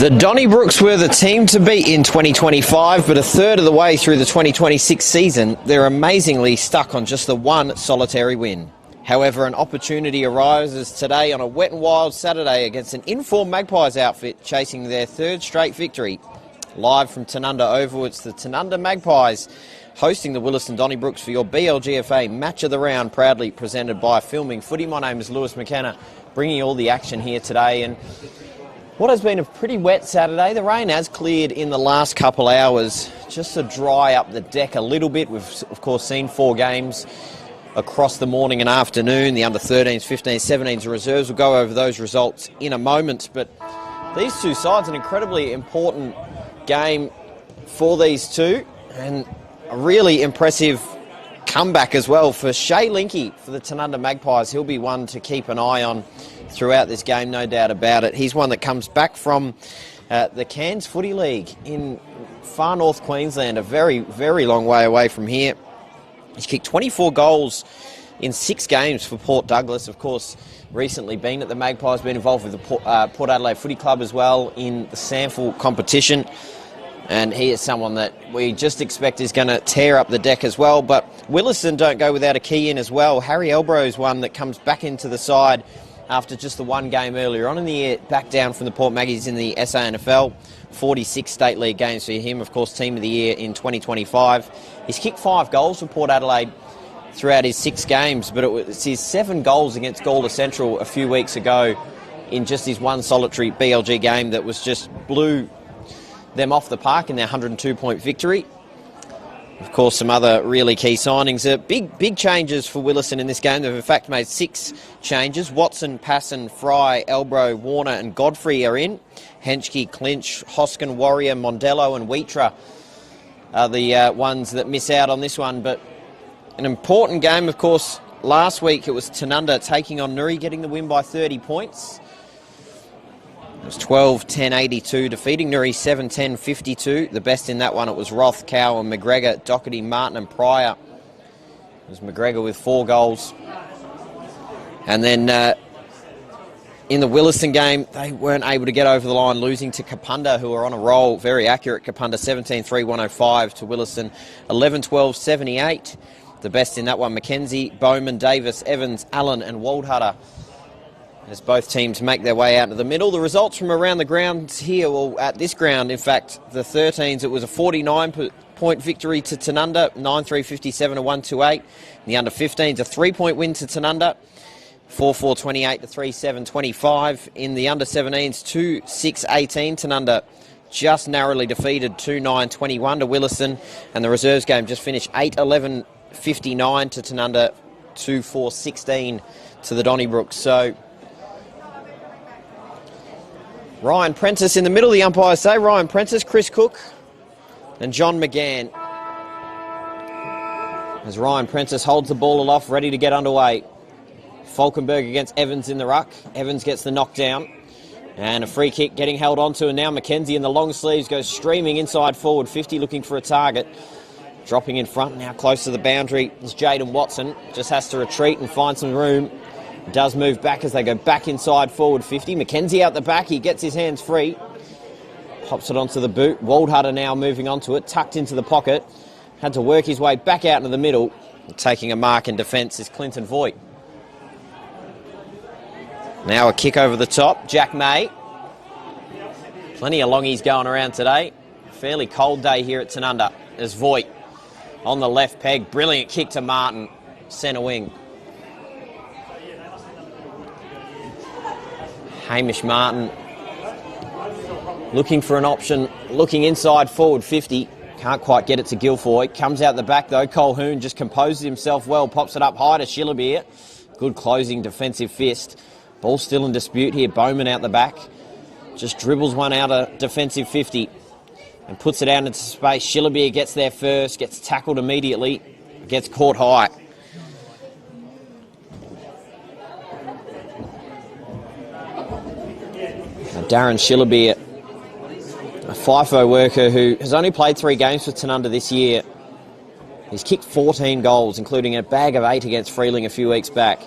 The Donnybrooks were the team to beat in 2025, but a third of the way through the 2026 season, they're amazingly stuck on just the one solitary win. However, an opportunity arises today on a wet and wild Saturday against an informed Magpies outfit chasing their third straight victory. Live from Tanunda Oval, it's the Tanunda Magpies hosting the Willaston Donnybrooks for your BLGFA Match of the Round, proudly presented by Filming Footy. My name is Lewis McKenna, bringing all the action here today. And what has been a pretty wet Saturday. The rain has cleared in the last couple hours just to dry up the deck a little bit. We've, of course, seen 4 games across the morning and afternoon. The under-13s, 15s, 17s, and reserves. We'll go over those results in a moment. But these two sides, an incredibly important game for these two, and a really impressive comeback as well for Shay Linky for the Tanunda Magpies. He'll be one to keep an eye on throughout this game, no doubt about it. He's one that comes back from the Cairns Footy League in far north Queensland, a very, very long way away from here. He's kicked 24 goals in 6 games for Port Douglas. Of course, recently been at the Magpies, been involved with the Port Adelaide Footy Club as well in the SANFL competition. And he is someone that we just expect is going to tear up the deck as well. But Willaston don't go without a key in as well. Harry Elbro is one that comes back into the side after just the one game earlier on in the year, back down from the Port Maggies in the SANFL. 46 State League games for him, of course, Team of the Year in 2025. He's kicked 5 goals for Port Adelaide throughout his 6 games, but it's his 7 goals against Gawler Central a few weeks ago in just his one solitary BLG game that was just blew them off the park in their 102-point victory. Of course, some other really key signings. Big changes for Willaston in this game. They've in fact made 6 changes. Watson, Passon, Fry, Elbro, Warner and Godfrey are in. Henschke, Clinch, Hoskin, Warrior, Mondello and Wheatra are the ones that miss out on this one. But an important game, of course. Last week it was Tanunda taking on Nuri, getting the win by 30 points. It was 12-10-82, defeating Nuri 7-10-52. The best in that one, it was Roth, Cow and McGregor, Doherty, Martin and Pryor. It was McGregor with 4 goals. And then in the Willaston game, they weren't able to get over the line, losing to Kapunda, who are on a roll. Very accurate, Kapunda 17-3-105 to Willaston 11-12-78. The best in that one, McKenzie, Bowman, Davis, Evans, Allen and Waldhutter, as both teams make their way out to the middle. The results from around the grounds here, well, at this ground, in fact, the 13s, it was a 49-point victory to Tanunda, 9-3-57-128. The under-15s, a 3-point win to Tanunda, 4-4-28 to 3-7-25. In the under-17s, 2-6-18 Tanunda, just narrowly defeated 2-9-21 to Willaston. And the reserves game just finished 8-11-59 to Tanunda, 2-4-16 to the Donnybrooks. So Ryan Prentice in the middle, the umpires say. Ryan Prentice, Chris Cook and John McGann. As Ryan Prentice holds the ball aloft, ready to get underway. Falkenberg against Evans in the ruck. Evans gets the knockdown. And a free kick getting held onto, and now McKenzie in the long sleeves goes streaming inside forward 50, looking for a target. Dropping in front, now close to the boundary is Jaden Watson. Just has to retreat and find some room. Does move back as they go back inside forward 50. McKenzie out the back, he gets his hands free. Pops it onto the boot. Waldhutter now moving onto it, tucked into the pocket. Had to work his way back out into the middle. Taking a mark in defence is Clinton Voigt. Now a kick over the top, Jack May. Plenty of longies going around today. Fairly cold day here at Tanunda as Voigt on the left peg. Brilliant kick to Martin, centre wing. Hamish Martin looking for an option, looking inside forward 50. Can't quite get it to Guilfoy. Comes out the back though. Colhoun just composes himself well, pops it up high to Shillabeer. Good closing defensive fist. Ball still in dispute here. Bowman out the back. Just dribbles one out of defensive 50 and puts it out into space. Shillabeer gets there first, gets tackled immediately, gets caught high. Darren Shillabeer, a FIFO worker who has only played 3 games for Tanunda this year. He's kicked 14 goals, including a bag of 8 against Freeling a few weeks back.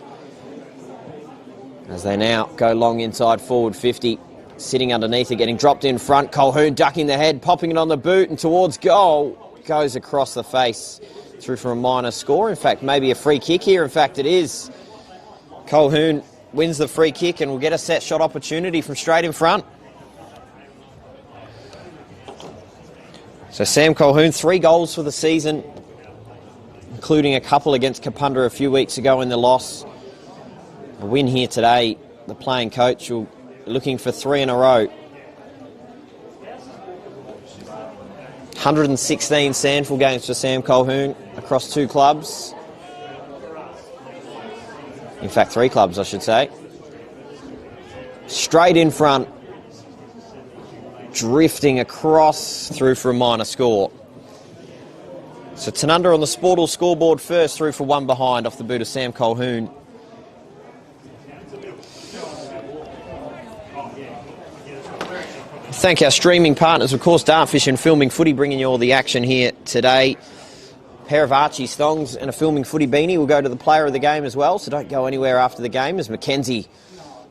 As they now go long inside forward 50. sitting underneath it, getting dropped in front. Colquhoun ducking the head, popping it on the boot and towards goal. Goes across the face, through for a minor score. In fact, maybe a free kick here. In fact, it is. Colquhoun wins the free kick and will get a set shot opportunity from straight in front. So Sam Colquhoun, 3 goals for the season, including a couple against Kapunda a few weeks ago in the loss. A win here today. The playing coach will looking for 3 in a row. 116 SANFL games for Sam Colquhoun across 2 clubs. In fact, 3 clubs, I should say. Straight in front. Drifting across, through for a minor score. So Tanunda on the Sportal scoreboard first, through for 1 behind off the boot of Sam Colquhoun. Thank our streaming partners, of course, Dartfish and Filming Footy, bringing you all the action here today. A pair of Archie's thongs and a Filming Footy beanie will go to the player of the game as well, so don't go anywhere after the game as Mackenzie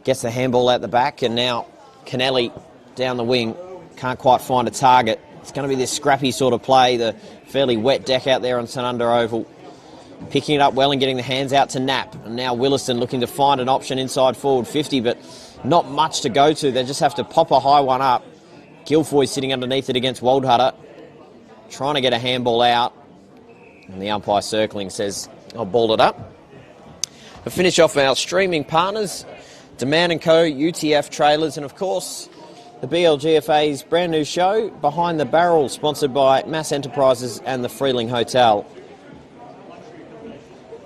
gets the handball out the back, and now Kennelly down the wing. Can't quite find a target. It's going to be this scrappy sort of play, the fairly wet deck out there on Tanunda Oval. Picking it up well and getting the hands out to Knapp. And now Willaston looking to find an option inside forward 50, but not much to go to. They just have to pop a high one up. Guilfoy sitting underneath it against Waldhutter, trying to get a handball out. And the umpire circling says, I'll ball it up. To finish off our streaming partners, Demand & Co, UTF Trailers, and of course, the BLGFA's brand new show, Behind the Barrel, sponsored by Mass Enterprises and the Freeling Hotel.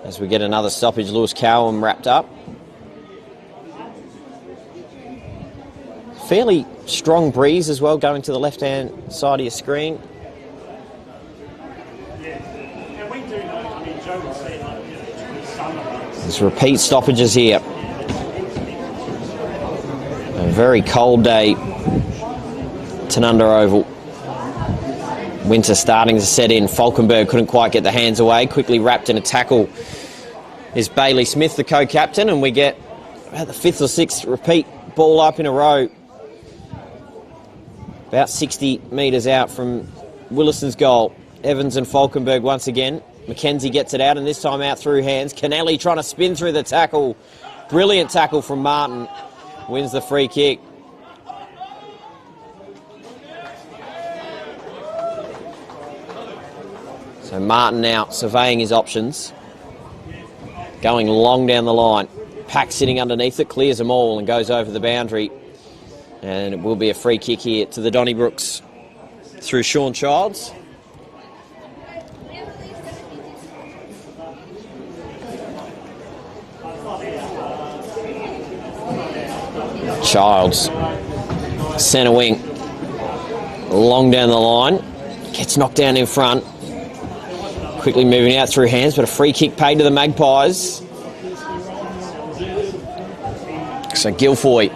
As we get another stoppage, Lewis Cowan wrapped up. Fairly strong breeze as well, going to the left-hand side of your screen. There's repeat stoppages here. A very cold day, Tanunda Oval. Winter starting to set in. Falkenberg couldn't quite get the hands away. Quickly wrapped in a tackle is Bailey Smith, the co-captain, and we get about the 5th or 6th repeat ball up in a row. About 60 metres out from Willaston's goal. Evans and Falkenberg once again. Mackenzie gets it out, and this time out through hands. Kennelly trying to spin through the tackle. Brilliant tackle from Martin. Wins the free kick. So Martin now surveying his options. Going long down the line. Pack sitting underneath it, clears them all and goes over the boundary. And it will be a free kick here to the Donnybrooks through Sean Childs. Childs, centre wing, long down the line, gets knocked down in front. Quickly moving out through hands, but a free kick paid to the Magpies. So Guilfoy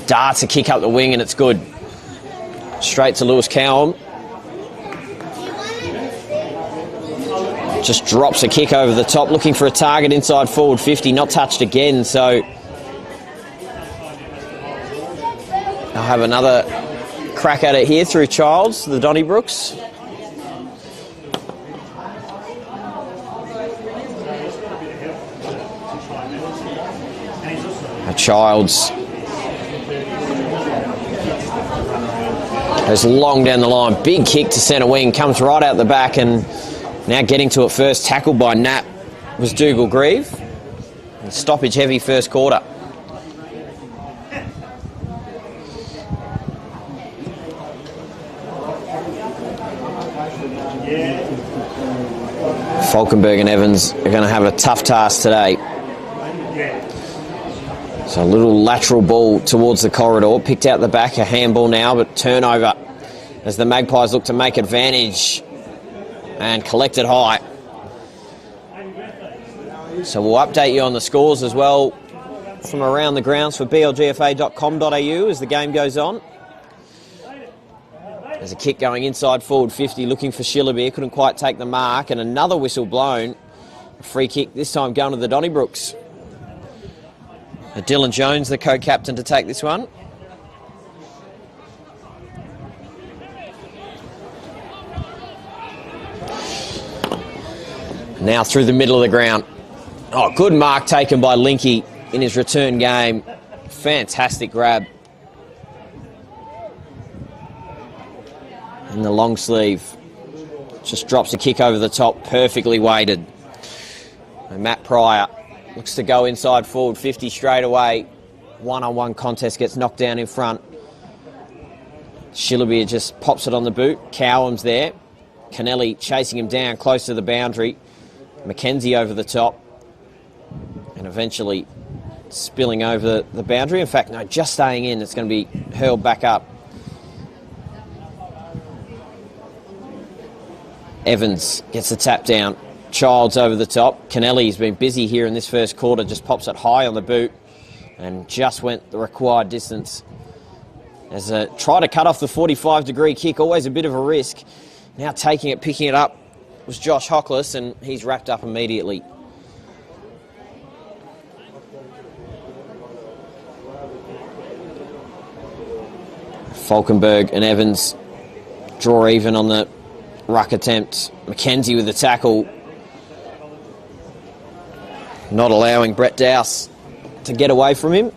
darts a kick up the wing and it's good. Straight to Lewis Cowan. Just drops a kick over the top, looking for a target inside forward 50, not touched again, so I'll have another crack at it here through Childs, the Donnybrooks. Childs goes long down the line, big kick to centre wing, comes right out the back, and now getting to it first, tackled by Knapp, was Dougal Grieve. And stoppage heavy first quarter. Falkenberg and Evans are going to have a tough task today. So a little lateral ball towards the corridor, picked out the back, a handball now, but turnover as the Magpies look to make advantage and collect it high. So we'll update you on the scores as well from around the grounds for blgfa.com.au as the game goes on. There's a kick going inside forward 50, looking for Shillabeer, couldn't quite take the mark, and another whistle blown. A free kick, this time going to the Donnybrooks. Dylan Jones, the co-captain, to take this one. Now through the middle of the ground. Oh, good mark taken by Linky in his return game. Fantastic grab. And the long sleeve just drops a kick over the top, perfectly weighted. And Matt Pryor looks to go inside forward 50 straight away. One-on-one contest, gets knocked down in front. Shillabeer just pops it on the boot. Cowham's there. Kennelly chasing him down close to the boundary. Mackenzie over the top. And eventually spilling over the boundary. In fact, no, just staying in. It's going to be hurled back up. Evans gets the tap down. Childs over the top. Kennelly's been busy here in this first quarter. Just pops it high on the boot. And just went the required distance. As a try to cut off the 45-degree kick. Always a bit of a risk. Now taking it, picking it up was Josh Hockless, and he's wrapped up immediately. Falkenberg and Evans draw even on the ruck attempt. Mackenzie with the tackle. Not allowing Brett Dowse to get away from him.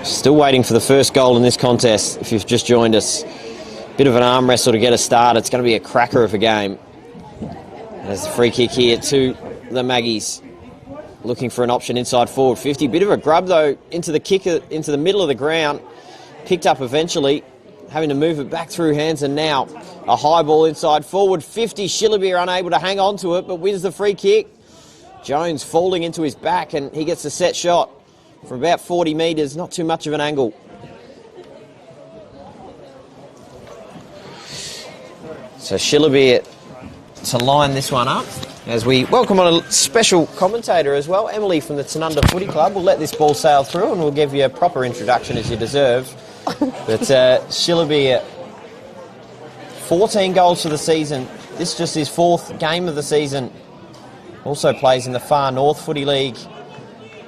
Still waiting for the first goal in this contest. If you've just joined us, bit of an arm wrestle to get us started. It's going to be a cracker of a game. There's the free kick here to the Maggies. Looking for an option inside forward 50. Bit of a grub though into the kicker, into the middle of the ground. Picked up eventually, having to move it back through hands, and now a high ball inside forward 50. Shillabeer unable to hang on to it, but wins the free kick. Jones falling into his back, and he gets a set shot from about 40 metres, not too much of an angle. So Shillabeer to line this one up, as we welcome on a special commentator as well, Emily from the Tanunda Footy Club. We'll let this ball sail through and we'll give you a proper introduction as you deserve. But Shillabeer, 14 goals for the season. This is just his fourth game of the season. Also plays in the Far North Footy League.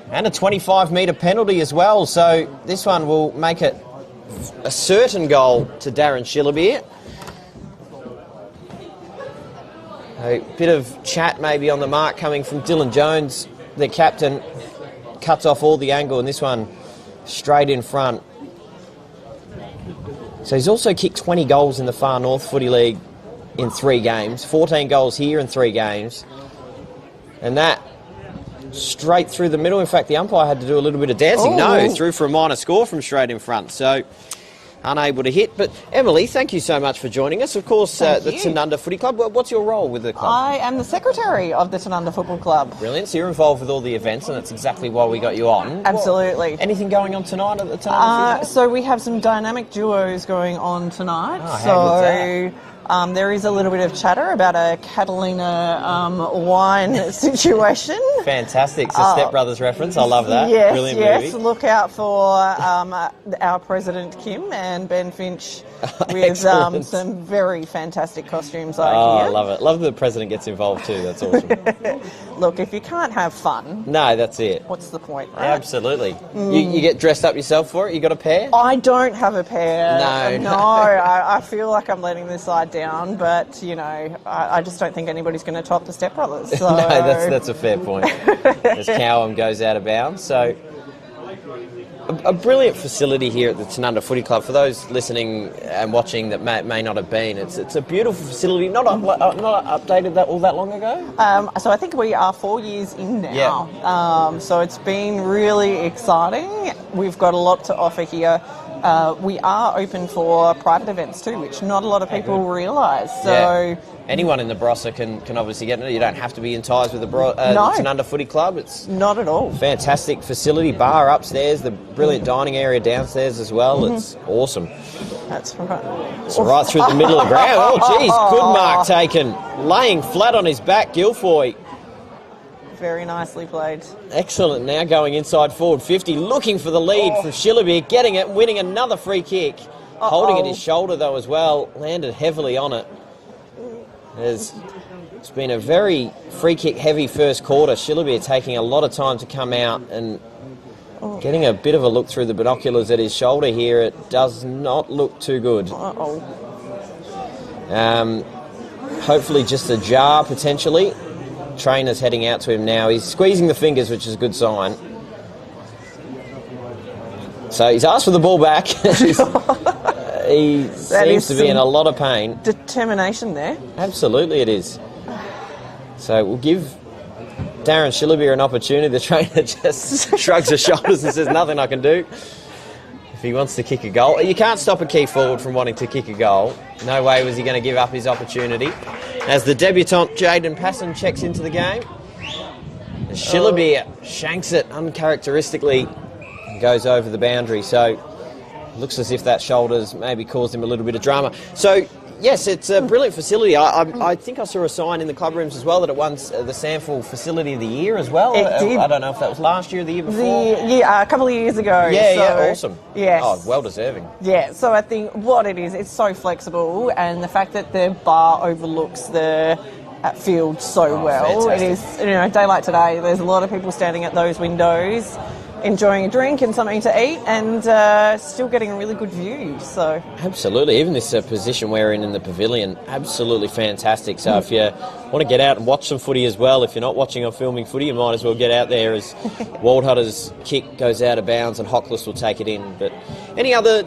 And a 25-metre penalty as well. So this one will make it a certain goal to Darren Shillabeer. A bit of chat maybe on the mark coming from Dylan Jones, the captain. Cuts off all the angle, and this one straight in front. So he's also kicked 20 goals in the Far North Footy League in 3 games. 14 goals here in 3 games. And that straight through the middle. In fact, the umpire had to do a little bit of dancing. No, through for a minor score from straight in front. So unable to hit. But Emily, thank you so much for joining us. Of course, the Tanunda Footy Club. What's your role with the club? I am the secretary of the Tanunda Football Club. Brilliant. So you're involved with all the events, and that's exactly why we got you on. Absolutely. Anything going on tonight at the Tanunda Footy Club? So we have some dynamic duos going on tonight. Oh, how good's that? There is a little bit of chatter about a Catalina wine situation. Fantastic. It's a Step Brothers reference. I love that. Yes, brilliant yes. movie. Look out for our President Kim and Ben Finch with some very fantastic costumes. I love it. Love that the President gets involved too. That's awesome. Look, if you can't have fun... No, that's it. What's the point, right? Absolutely. You get dressed up yourself for it? You got a pair? I don't have a pair. No. I feel like I'm letting this side down, but, you know, I just don't think anybody's going to top the Step Brothers. So. No, that's a fair point. As Cowham goes out of bounds. So, a brilliant facility here at the Tanunda Footy Club. For those listening and watching that may not have been, it's a beautiful facility. Not updated all that long ago? So I think we are 4 years in now. Yeah. So it's been really exciting. We've got a lot to offer here. We are open for private events too, which not a lot of people realise. So anyone in the Barossa can obviously get it. You don't have to be in ties with the Tanunda Footy Club. It's not at all. Fantastic facility, bar upstairs, the brilliant dining area downstairs as well. It's awesome. That's right. It's right through the middle of the ground. Oh, geez, good mark taken. Laying flat on his back, Guilfoy. Very nicely played. Excellent. Now going inside forward 50, looking for the lead from Shillabeer, getting it, winning another free kick. Holding at his shoulder though as well, landed heavily on it. As It's been a very free kick heavy first quarter. Shillabee taking a lot of time to come out and getting a bit of a look through the binoculars at his shoulder here. It does not look too good. Hopefully just a jar potentially. Trainer's heading out to him now. He's squeezing the fingers, which is a good sign. So he's asked for the ball back. He seems to be in a lot of pain. Determination there. Absolutely it is. So we'll give Darren Shillabee an opportunity. The trainer just shrugs his shoulders and says, nothing I can do. If he wants to kick a goal. You can't stop a key forward from wanting to kick a goal. No way was he going to give up his opportunity. As the debutant Jaden Passon checks into the game. Shillabee shanks it uncharacteristically and goes over the boundary. So looks as if that shoulder's maybe caused him a little bit of drama. So, yes, it's a brilliant facility. I think I saw a sign in the club rooms as well that it won the Sample Facility of the Year as well. It did. I don't know if that was last year or the year before. A couple of years ago. Yeah, awesome. Yes. Oh, well deserving. Yeah, so I think what it is, it's so flexible, and the fact that the bar overlooks the field so well. Fantastic. It is, daylight today, there's a lot of people standing at those windows, enjoying a drink and something to eat, and still getting a really good view. So absolutely, even this position we're in the pavilion, absolutely fantastic. So if you want to get out and watch some footy as well, if you're not watching or filming footy, you might as well get out there as Waldhutter's kick goes out of bounds and Hockless will take it in. But any other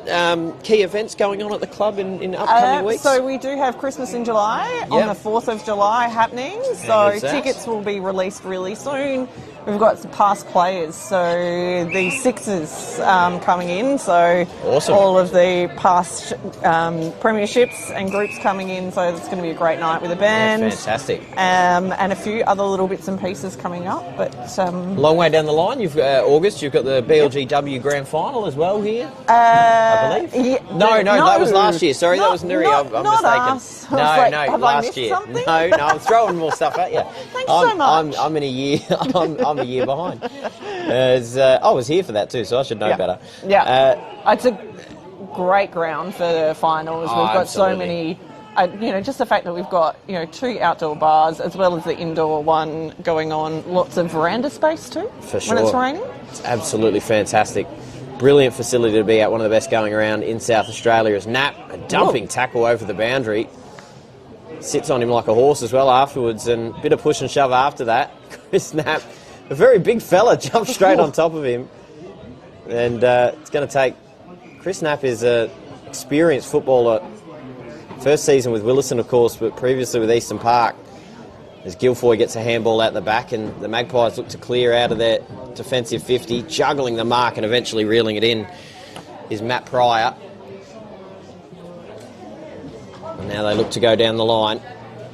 key events going on at the club in upcoming weeks? So we do have Christmas in July, on the 4th of July happening. So tickets will be released really soon. We've got some past players, so the Sixers coming in, so awesome. All of the past premierships and groups coming in, so it's going to be a great night with a band. Yeah, fantastic. And a few other little bits and pieces coming up. But long way down the line, you've got August, you've got the BLGW Grand Final as well here, I believe. Yeah, no, that was last year. Sorry, that was Nuri. I'm mistaken. Us. No, last year. Something? No, I'm throwing more stuff at you. Thanks so much. I'm in a year. I'm a year behind. I was here for that too, so I should know better. Yeah, it's a great ground for the finals. We've got absolutely. so many. Just the fact that we've got 2 outdoor bars as well as the indoor one going on. Lots of veranda space too. For sure. When it's raining. It's absolutely fantastic. Brilliant facility to be at. One of the best going around in South Australia is Knapp, a dumping tackle over the boundary. Sits on him like a horse as well afterwards, and a bit of push and shove after that. Chris Knapp, a very big fella, jumped straight on top of him. And it's going to take... Chris Knapp is an experienced footballer. First season with Willaston, of course, but previously with Eastern Park. As Guilfoyle gets a handball out the back, and the Magpies look to clear out of their defensive 50, juggling the mark and eventually reeling it in is Matt Pryor. And now they look to go down the line.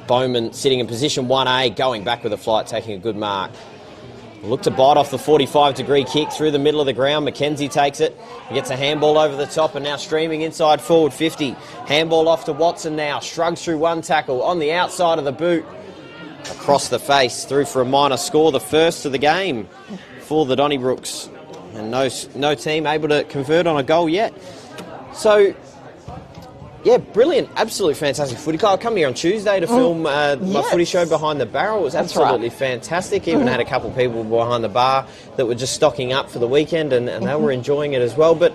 Bowman sitting in position 1A, going back with a flight, taking a good mark. Look to bite off the 45-degree kick through the middle of the ground. McKenzie takes it. He gets a handball over the top and now streaming inside forward 50. Handball off to Watson now. Shrugs through one tackle on the outside of the boot. Across the face, through for a minor score. The first of the game for the Donnybrooks. And no team able to convert on a goal yet. So... yeah, brilliant. Absolutely fantastic footy. I'll come here on Tuesday to film my footy show Behind the Barrel. It was absolutely fantastic. Even had a couple of people behind the bar that were just stocking up for the weekend, and they were enjoying it as well. But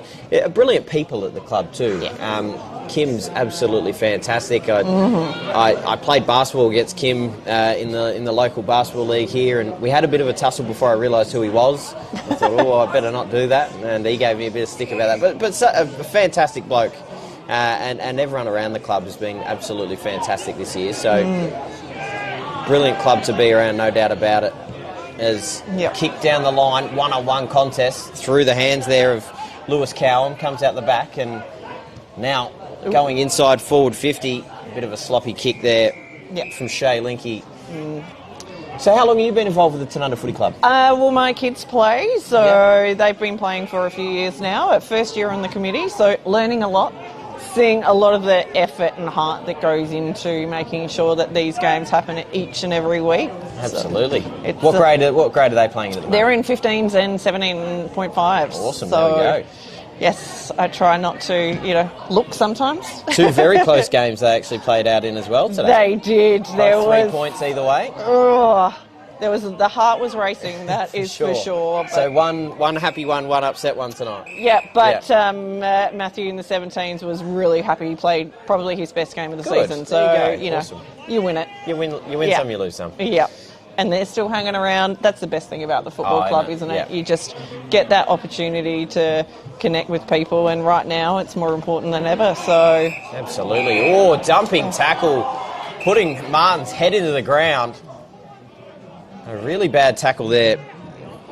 brilliant people at the club too. Yeah. Kim's absolutely fantastic. I played basketball against Kim in the local basketball league here, and we had a bit of a tussle before I realised who he was. I thought, I better not do that, and he gave me a bit of stick about that. But a fantastic bloke. And everyone around the club has been absolutely fantastic this year. So, brilliant club to be around, no doubt about it. As kick down the line, one-on-one contest through the hands there of Lewis Cowan, comes out the back, and now going inside forward 50. A bit of a sloppy kick there from Shay Linky. So how long have you been involved with the Tanunda Footy Club? Well, my kids play, so they've been playing for a few years now. At first year on the committee, so learning a lot. Seeing a lot of the effort and heart that goes into making sure that these games happen each and every week. Absolutely. So what grade are they playing in at the moment? They're in 15s and 17.5s. Awesome, so, there we go. Yes, I try not to, look sometimes. 2 very close games they actually played out in as well today. They did. There Both was 3 points either way. Oh, the heart was racing. That is for sure. But, So one happy one upset one tonight. yeah, but Matthew in the 17s was really happy. He played probably his best game of the season. So There you go. Awesome. You win it. You win some, you lose some. Yeah. And they're still hanging around. That's the best thing about the football club, isn't it? You just get that opportunity to connect with people, and right now it's more important than ever. So Absolutely. Oh, dumping tackle, putting Martin's head into the ground. A really bad tackle there.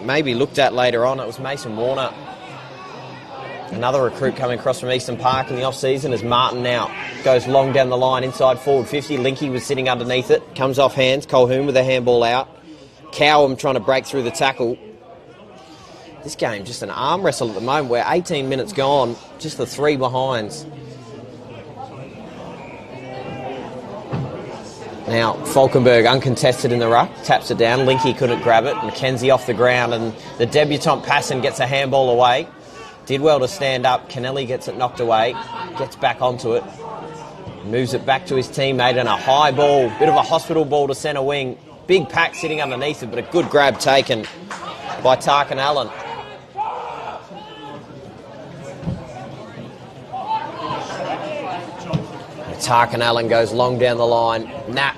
Maybe looked at later on. It was Mason Warner. Another recruit coming across from Eastern Park in the off-season as Martin now goes long down the line inside forward 50. Linky was sitting underneath it. Comes off hands. Colhoun with a handball out. Cowham trying to break through the tackle. This game just an arm wrestle at the moment. We're 18 minutes gone. Just the 3 behinds. Now, Falkenberg uncontested in the ruck. Taps it down. Linky couldn't grab it. McKenzie off the ground. And the debutant Passon gets a handball away. Did well to stand up. Kennelly gets it knocked away. Gets back onto it. Moves it back to his teammate and a high ball. Bit of a hospital ball to centre wing. Big pack sitting underneath it, but a good grab taken by Tarkin Allen. Tarkin Allen goes long down the line. Nap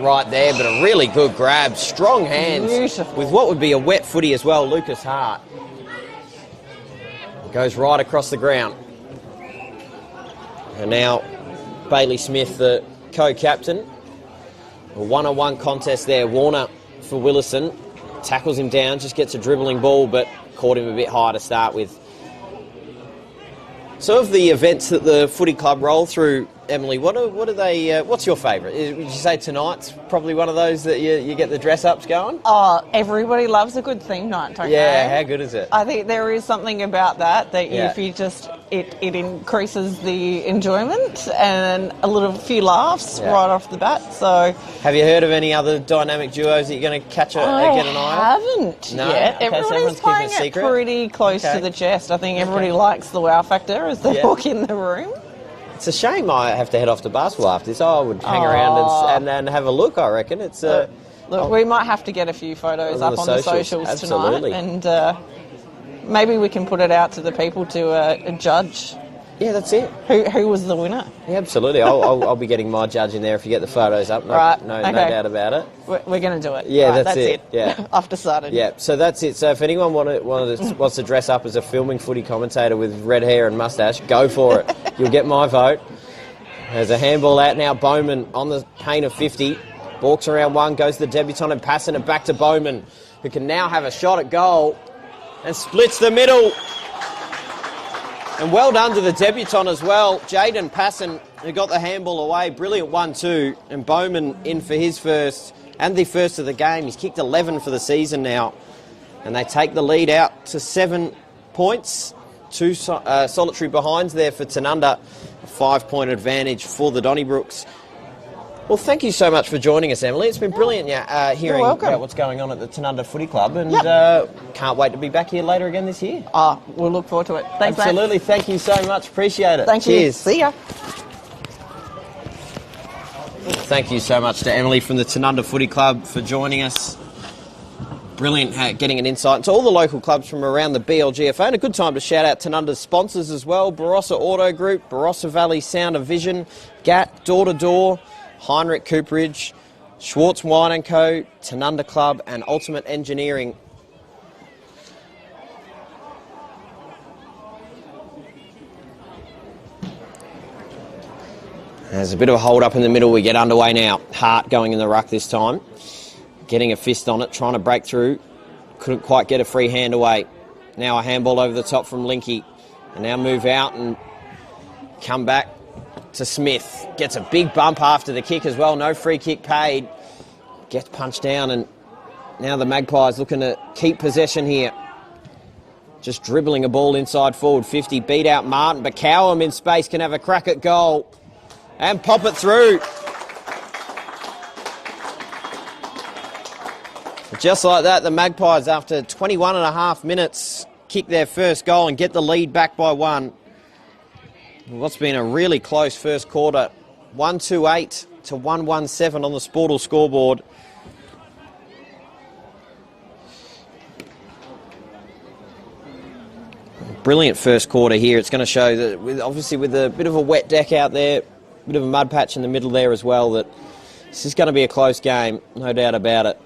right there, but a really good grab. Strong hands. Beautiful. With what would be a wet footy as well, Lucas Hart. Goes right across the ground. And now Bailey Smith, the co-captain. A one-on-one contest there. Warner for Willaston. Tackles him down, just gets a dribbling ball, but caught him a bit high to start with. So of the events that the footy club roll through, Emily, what are they? What's your favourite? Would you say tonight's probably one of those that you get the dress-ups going? Oh, everybody loves a good theme night, don't they? Yeah, how good is it? I think there is something about that if you just it increases the enjoyment and a few laughs right off the bat. So, have you heard of any other dynamic duos that you're going to get an eye on? I haven't yet. Okay, Everybody's playing it pretty close to the chest. I think everybody likes the wow factor as they walk in the room. It's a shame I have to head off to basketball after this. I would hang around and then have a look, I reckon. It's Look, we might have to get a few photos up on the socials Absolutely. tonight, and maybe we can put it out to the people to judge. Yeah, that's it. Who was the winner? Yeah, absolutely. I'll be getting my judge in there if you get the photos up. No doubt about it. We're going to do it. Yeah, right, that's it. Yeah, I've decided. Yeah, so that's it. So if anyone wants to dress up as a filming footy commentator with red hair and moustache, go for it. You'll get my vote. There's a handball out now. Bowman on the paint of 50. Balks around one, goes to the debutant and passing it back to Bowman, who can now have a shot at goal and splits the middle. And well done to the debutant as well. Jaden Passon, who got the handball away. Brilliant 1-2. And Bowman in for his first and the first of the game. He's kicked 11 for the season now. And they take the lead out to 7 points. 2 solitary behinds there for Tanunda. A 5-point advantage for the Donnybrooks. Well, thank you so much for joining us, Emily. It's been brilliant hearing about what's going on at the Tanunda Footy Club, and can't wait to be back here later again this year. We'll look forward to it. Thanks, Absolutely. mate. Thank you so much. Appreciate it. Thank Cheers. you. See ya. Thank you so much to Emily from the Tanunda Footy Club for joining us. Brilliant getting an insight into all the local clubs from around the BLGFA, and a good time to shout out Tanunda's sponsors as well. Barossa Auto Group, Barossa Valley Sound of Vision, GAT, Door to Door, Heinrich Cooperage, Schwartz Wine & Co, Tanunda Club and Ultimate Engineering. There's a bit of a hold up in the middle. We get underway now. Hart going in the ruck this time. Getting a fist on it, trying to break through. Couldn't quite get a free hand away. Now a handball over the top from Linky. And now move out and come back to Smith. Gets a big bump after the kick as well. No free kick paid. Gets punched down, and now the Magpies looking to keep possession here. Just dribbling a ball inside forward 50. Beat out Martin, but Cowham in space can have a crack at goal and pop it through. Just like that, the Magpies, after 21 and a half minutes, kick their first goal and get the lead back by 1. What's been a really close first quarter. 128 to 117 on the Sportal scoreboard. Brilliant first quarter here. It's going to show that, obviously with a bit of a wet deck out there, a bit of a mud patch in the middle there as well, that this is going to be a close game, no doubt about it.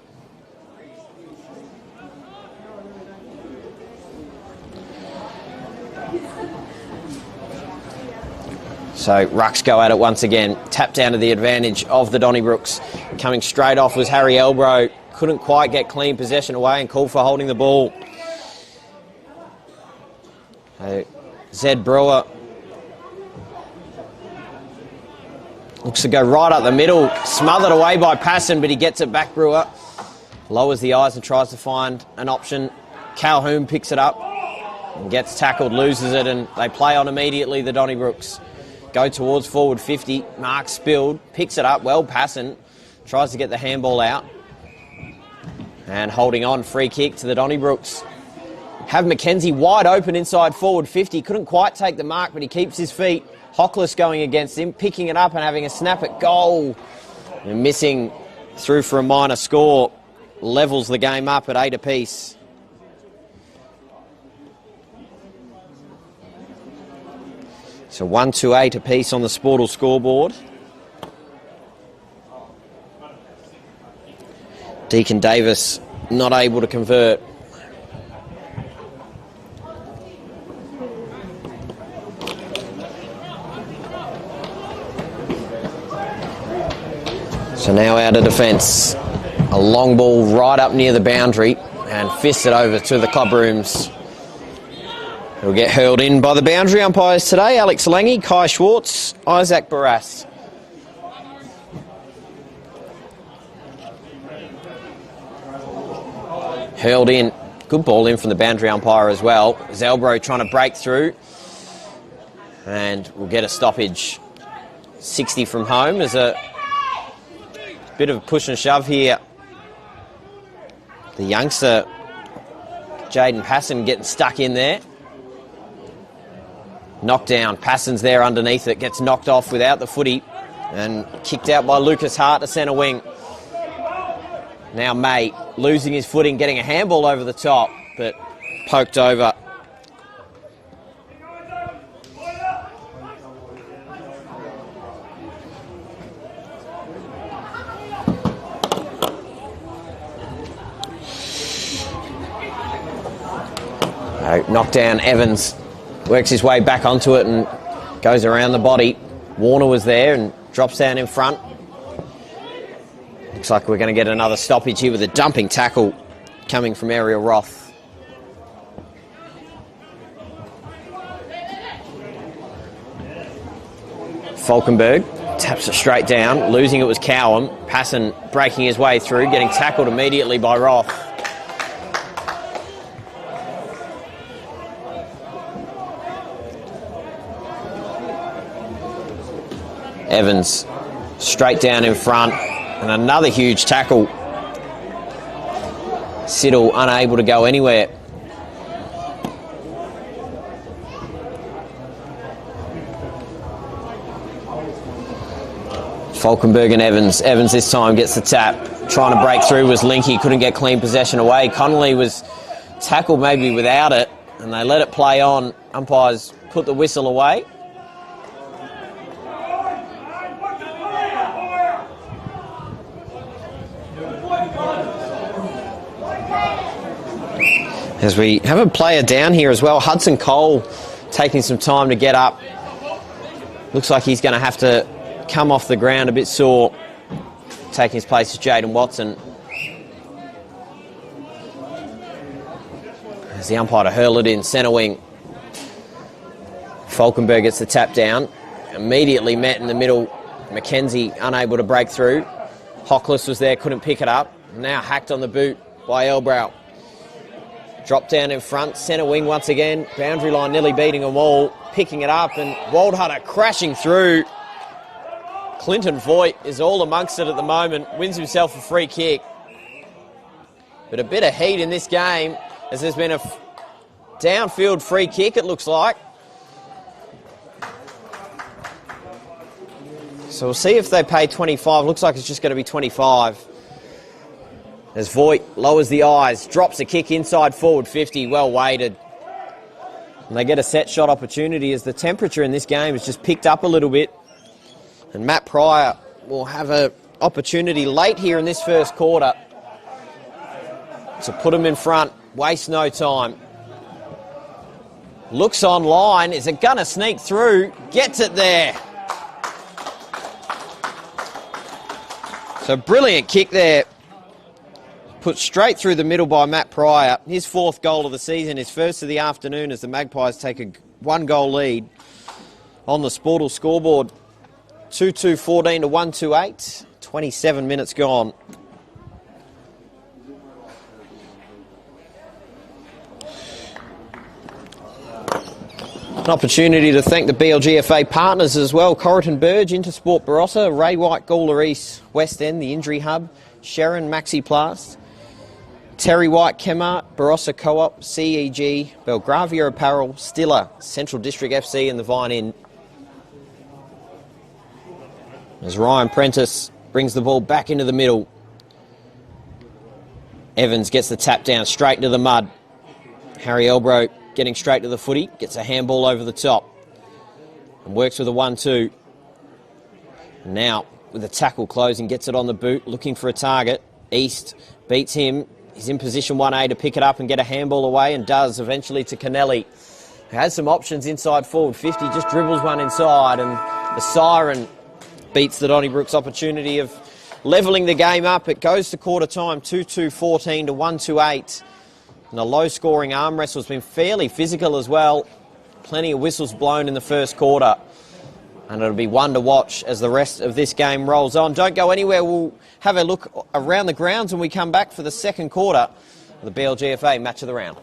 So Rucks go at it once again. Tap down to the advantage of the Donnybrooks. Coming straight off was Harry Elbro. Couldn't quite get clean possession away and called for holding the ball. Zed Brewer looks to go right up the middle. Smothered away by Passon, but he gets it back, Brewer. Lowers the eyes and tries to find an option. Calhoun picks it up and gets tackled, loses it, and they play on immediately, the Donnybrooks. Go towards forward 50. Mark Spilled picks it up. Well, Passon tries to get the handball out. And holding on, free kick to the Donnybrooks. Have McKenzie wide open inside forward 50. Couldn't quite take the mark, but he keeps his feet. Hockless going against him, picking it up and having a snap at goal. And missing through for a minor score. Levels the game up at 8 apiece. So 1-8 apiece on the Sportal scoreboard. Deacon Davis not able to convert. So now out of defence. A long ball right up near the boundary and fists it over to the club rooms. He'll get hurled in by the boundary umpires today. Alex Lange, Kai Schwartz, Isaac Barras. Hurled in. Good ball in from the boundary umpire as well. Zelbro trying to break through. And we'll get a stoppage. 60 from home. There's a bit of a push and shove here. The youngster, Jaden Passon, getting stuck in there. Knocked down. Passon's there underneath it. Gets knocked off without the footy. And kicked out by Lucas Hart to centre wing. Now May losing his footing, getting a handball over the top, but poked over. Knocked down Evans. Works his way back onto it and goes around the body. Warner was there and drops down in front. Looks like we're going to get another stoppage here with a dumping tackle coming from Ariel Roth. Falkenberg taps it straight down. Losing it was Cowham. Passon breaking his way through, getting tackled immediately by Roth. Evans straight down in front and another huge tackle. Siddle unable to go anywhere. Falkenberg and Evans. Evans this time gets the tap. Trying to break through was Linky. Couldn't get clean possession away. Connolly was tackled maybe without it and they let it play on. Umpires put the whistle away. As we have a player down here as well, Hudson Cole taking some time to get up. Looks like he's going to have to come off the ground a bit sore. Taking his place is Jaden Watson. As the umpire to hurl it in, centre wing. Falkenberg gets the tap down. Immediately met in the middle. McKenzie unable to break through. Hockless was there, couldn't pick it up. Now hacked on the boot by Elbrow. Drop down in front, centre wing once again. Boundary line nearly beating them all. Picking it up and Waldhutter crashing through. Clinton Voigt is all amongst it at the moment. Wins himself a free kick. But a bit of heat in this game as there's been Downfield free kick, it looks like. So we'll see if they pay 25. Looks like it's just going to be 25. As Voigt lowers the eyes, drops a kick inside forward 50, well weighted. And they get a set shot opportunity as the temperature in this game has just picked up a little bit. And Matt Pryor will have an opportunity late here in this first quarter to put them in front, waste no time. Looks online, is it going to sneak through? Gets it there. So brilliant kick there. Put straight through the middle by Matt Pryor. His 4th goal of the season, his first of the afternoon as the Magpies take a 1-goal lead on the Sportal scoreboard. 2-2-14 to 1-2-8. 27 minutes gone. An opportunity to thank the BLGFA partners as well. Corrigan Burge, Intersport Barossa, Ray White, Gawler East, West End, the Injury Hub, Sharon Maxi Plast, Terry White, Kemart, Barossa Co-op, CEG, Belgravia Apparel, Stiller, Central District FC and the Vine Inn. As Ryan Prentice brings the ball back into the middle. Evans gets the tap down straight into the mud. Harry Elbro getting straight to the footy, gets a handball over the top and works with a 1-2. Now, with a tackle closing, gets it on the boot, looking for a target. East beats him. He's in position 1A to pick it up and get a handball away, and does eventually to Kennelly, who has some options inside forward 50, just dribbles one inside, and the siren beats the Donnybrook's opportunity of levelling the game up. It goes to quarter time, 2-2-14 to 1-2-8. And a low-scoring arm wrestle has been fairly physical as well. Plenty of whistles blown in the first quarter. And it'll be one to watch as the rest of this game rolls on. Don't go anywhere. We'll have a look around the grounds when we come back for the second quarter of the BLGFA Match of the Round.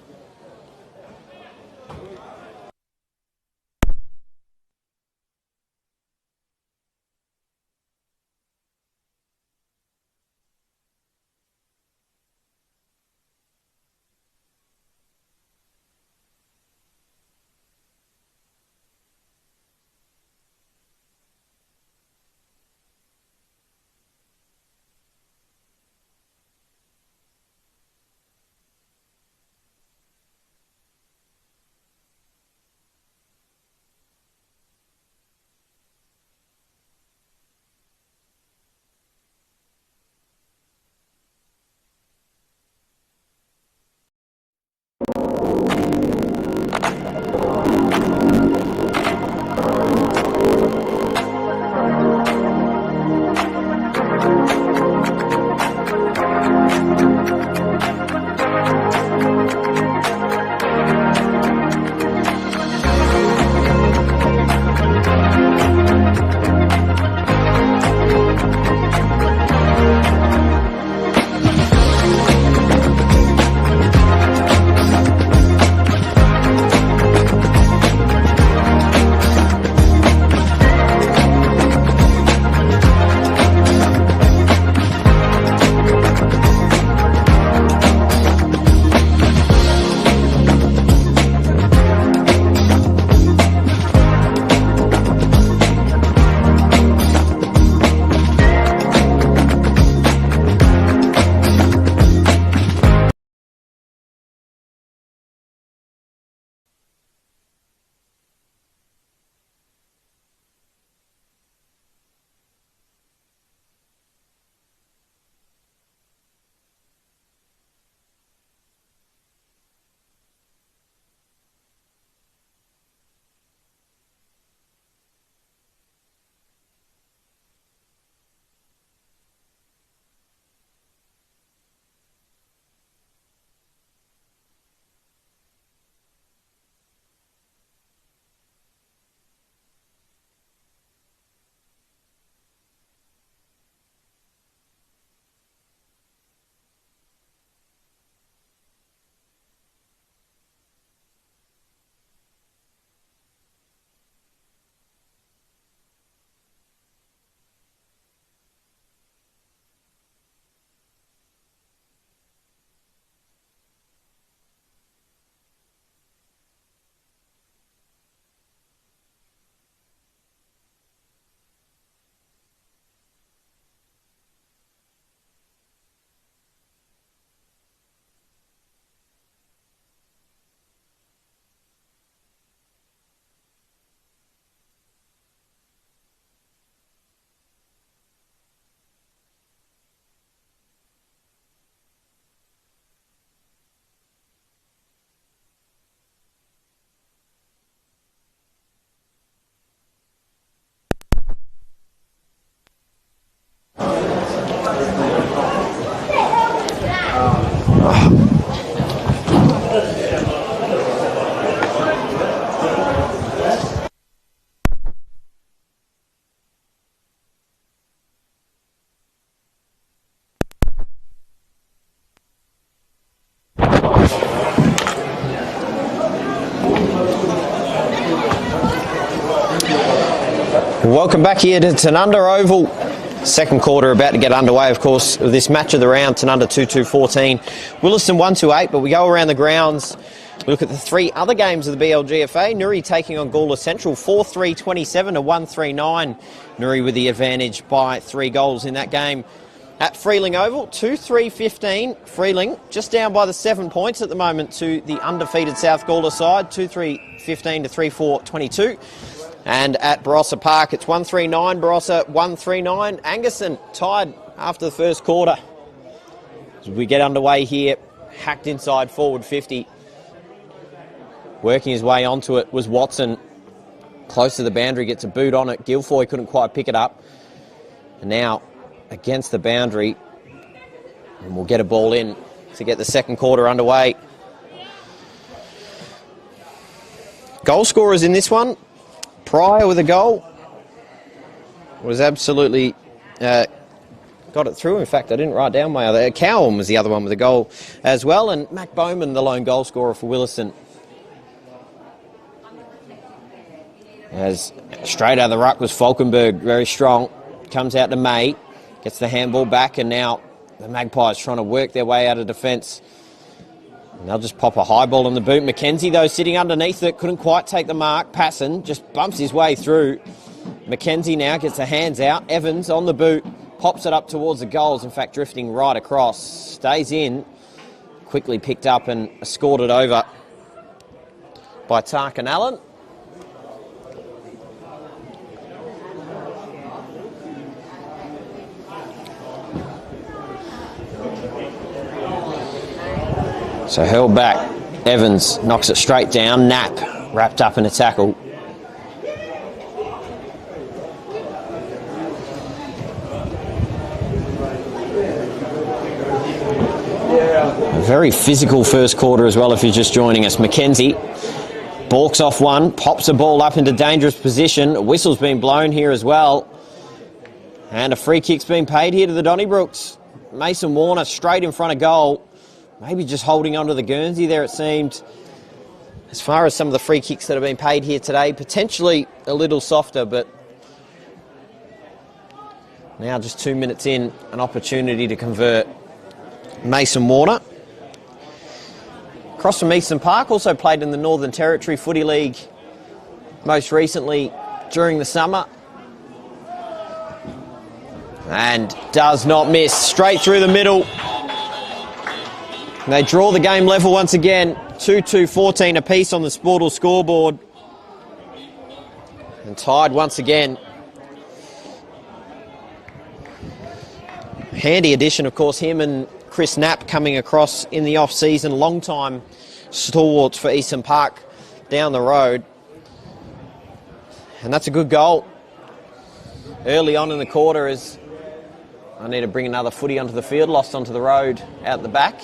Welcome back here to Tanunda Oval. Second quarter about to get underway, of course, of this match of the round. Tanunda 2-2-14, Willaston 1-2-8, but we go around the grounds. We look at the three other games of the BLGFA. Nuri taking on Gawler Central 4-3-27 to 1-3-9. Nuri with the advantage by 3 goals in that game. At Freeling Oval, 2-3-15. Freeling just down by the 7 points at the moment to the undefeated South Gawler side, 2-3-15 to 3-4-22. And at Barossa Park, it's 1-3-9. Barossa 1-3-9. Angerson tied after the first quarter. As we get underway here, hacked inside forward 50. Working his way onto it was Watson. Close to the boundary, gets a boot on it. Guilfoy couldn't quite pick it up. And now against the boundary. And we'll get a ball in to get the second quarter underway. Goal scorers in this one. Pryor with a goal. Was absolutely got it through. In fact, I didn't write down my other. Cowan was the other one with a goal as well. And Mac Bowman, the lone goal scorer for Willaston. As straight out of the ruck was Falkenberg, very strong. Comes out to May, gets the handball back, and now the Magpies trying to work their way out of defence. And they'll just pop a high ball on the boot. McKenzie, though, sitting underneath it, couldn't quite take the mark. Passon just bumps his way through. McKenzie now gets the hands out. Evans on the boot, pops it up towards the goals, in fact, drifting right across. Stays in, quickly picked up and scored it over by Tarkin Allen. So held back, Evans knocks it straight down, Knapp wrapped up in a tackle. A very physical first quarter as well if you're just joining us. McKenzie balks off one, pops a ball up into dangerous position. A whistle's been blown here as well. And a free kick's been paid here to the Donnybrooks. Mason Warner straight in front of goal. Maybe just holding onto the Guernsey there, it seemed. As far as some of the free kicks that have been paid here today, potentially a little softer, but now just 2 minutes in, an opportunity to convert. Mason Warner. Across from Eastern Park, also played in the Northern Territory Footy League, most recently during the summer. And does not miss, straight through the middle. And they draw the game level once again, 2-2-14 apiece on the Sportal scoreboard. And tied once again. Handy addition, of course, him and Chris Knapp coming across in the off-season. Long-time stalwarts for Eastern Park down the road. And that's a good goal. Early on in the quarter as I need to bring another footy onto the field, lost onto the road out the back.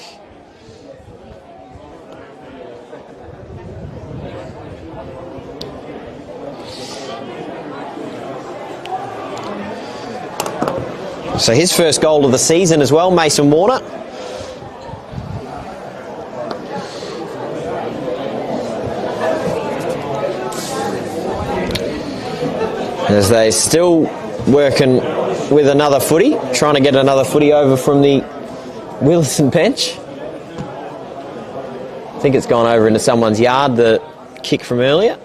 So his first goal of the season as well, Mason Warner. As they still working with another footy, trying to get another footy over from the Willaston bench. I think it's gone over into someone's yard, the kick from earlier.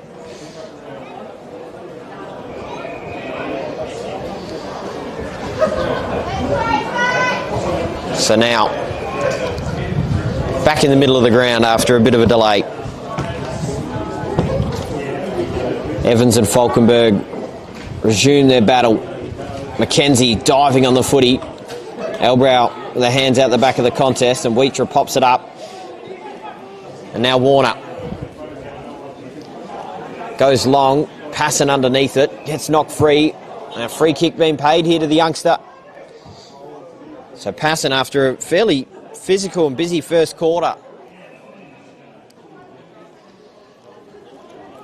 So now, back in the middle of the ground after a bit of a delay. Evans and Falkenberg resume their battle. McKenzie diving on the footy. Elbrow with the hands out the back of the contest, and Wheatra pops it up. And now Warner goes long, passing underneath it, gets knocked free. And a free kick being paid here to the youngster. So Passon, after a fairly physical and busy first quarter,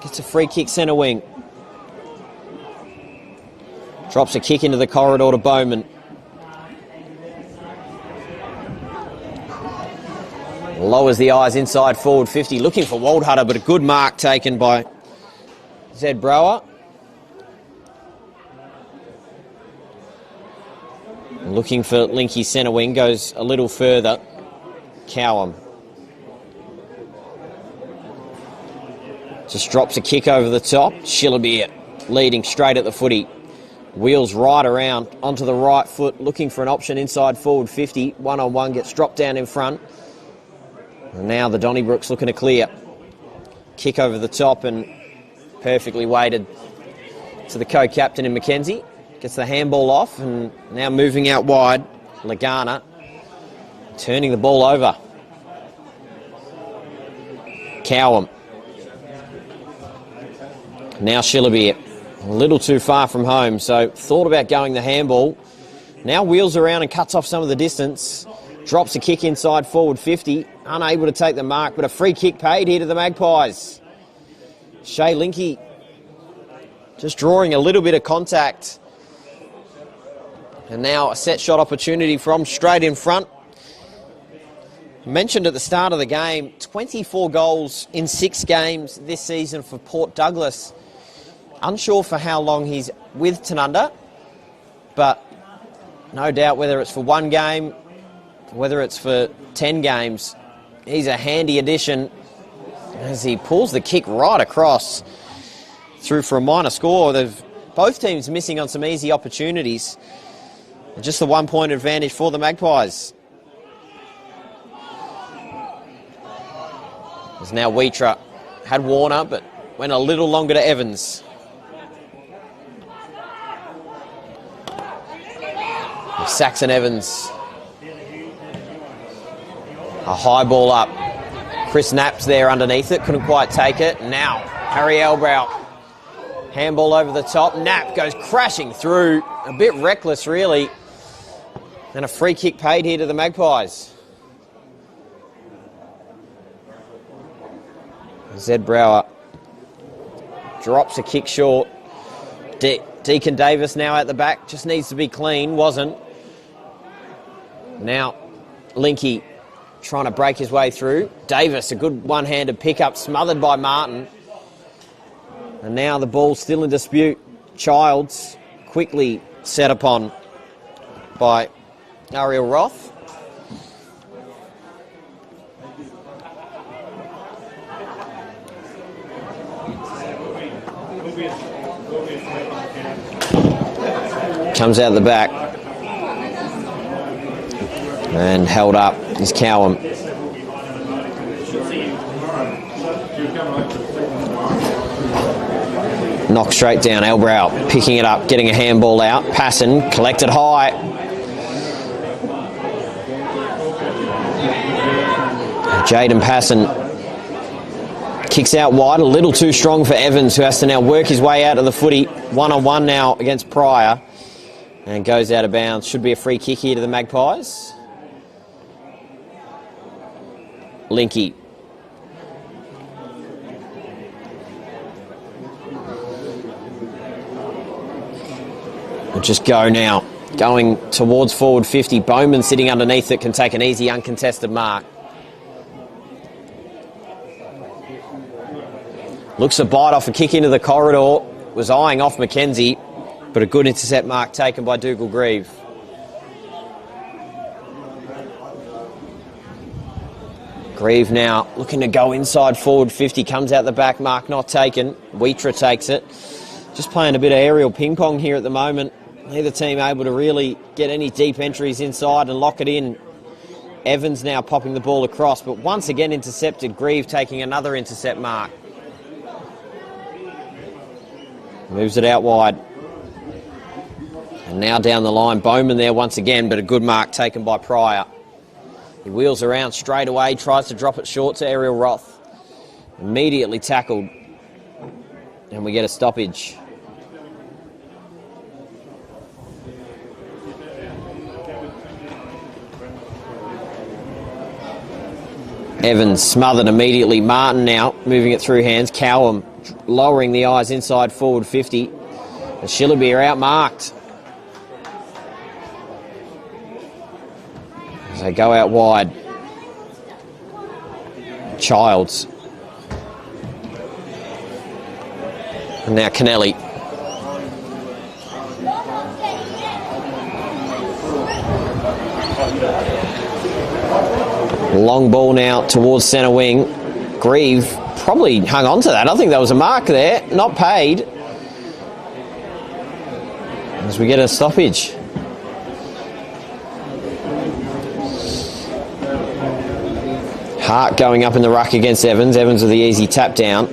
gets a free kick centre wing. Drops a kick into the corridor to Bowman. Lowers the eyes inside forward 50, looking for Waldhutter, but a good mark taken by Zed Brower. Looking for Linky centre wing, goes a little further. Cowham. Just drops a kick over the top. Shillabeer leading straight at the footy. Wheels right around onto the right foot, looking for an option inside forward 50. One-on-one gets dropped down in front. And now the Donnybrooks looking to clear. Kick over the top and perfectly weighted to the co-captain in Mackenzie. Gets the handball off and now moving out wide. Lagana turning the ball over. Cowham. Now Shillabeer. A little too far from home, so thought about going the handball. Now wheels around and cuts off some of the distance. Drops a kick inside forward 50. Unable to take the mark, but a free kick paid here to the Magpies. Shay Linky just drawing a little bit of contact. And now a set shot opportunity from straight in front. Mentioned at the start of the game, 24 goals in 6 games this season for Port Douglas. Unsure for how long he's with Tanunda, but no doubt whether it's for 1 game, whether it's for 10 games, he's a handy addition as he pulls the kick right across through for a minor score. Both teams missing on some easy opportunities. And just the 1 point advantage for the Magpies. There's now Wheatra. Had Warner, but went a little longer to Evans. Saxon Evans. A high ball up. Chris Knapp's there underneath it. Couldn't quite take it. Now, Harry Elbrow. Handball over the top. Knapp goes crashing through. A bit reckless, really. And a free kick paid here to the Magpies. Zed Brower drops a kick short. Deacon Davis now at the back. Just needs to be clean. Wasn't. Now, Linky trying to break his way through. Davis, a good one-handed pick-up, smothered by Martin. And now the ball's still in dispute. Childs quickly set upon by Ariel Roth. Comes out the back. And held up is Cowham. Knocked straight down. Elbrow picking it up, getting a handball out. Passon collected high. Jaden Passon kicks out wide, a little too strong for Evans, who has to now work his way out of the footy. 1-on-1 now against Pryor. And goes out of bounds. Should be a free kick here to the Magpies. Linky. We'll just go now. Going towards forward 50. Bowman sitting underneath it can take an easy uncontested mark. Looks a bite off a kick into the corridor. Was eyeing off Mackenzie. But a good intercept mark taken by Dougal Grieve. Grieve now looking to go inside forward 50. Comes out the back, mark not taken. Wheatra takes it. Just playing a bit of aerial ping pong here at the moment. Neither team able to really get any deep entries inside and lock it in. Evans now popping the ball across, but once again intercepted. Grieve taking another intercept mark. Moves it out wide. And now down the line, Bowman there once again, but a good mark taken by Pryor. He wheels around straight away, tries to drop it short to Ariel Roth. Immediately tackled. And we get a stoppage. Evans smothered immediately. Martin now moving it through hands. Cowham lowering the eyes inside forward 50. And Shillabeer outmarked. As they go out wide. Childs. And now Kennelly. long ball now towards centre wing. Grieve probably hung on to that. I think that was a mark there, not paid. As we get a stoppage. Hart going up in the ruck against Evans. Evans with the easy tap down.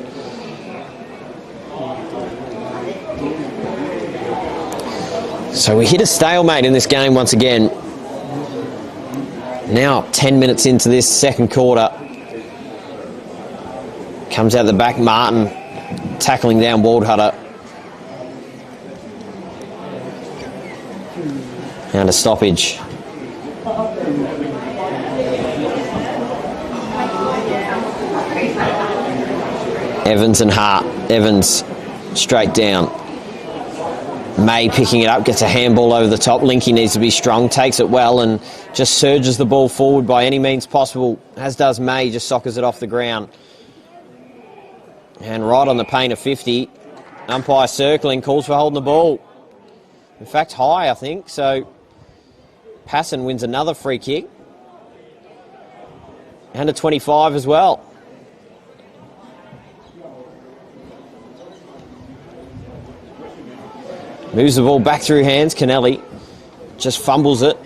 So we hit a stalemate in this game once again. Now 10 minutes into this second quarter. Comes out the back, Martin tackling down Waldhutter. And a stoppage. Evans and Hart. Evans straight down. May picking it up, gets a handball over the top. Linky needs to be strong, takes it well and just surges the ball forward by any means possible, as does May, just soccers it off the ground. And right on the paint of 50, umpire circling, calls for holding the ball. In fact, high, I think, so Passon wins another free kick. And a 25 as well. Moves the ball back through hands. Kennelly just fumbles it.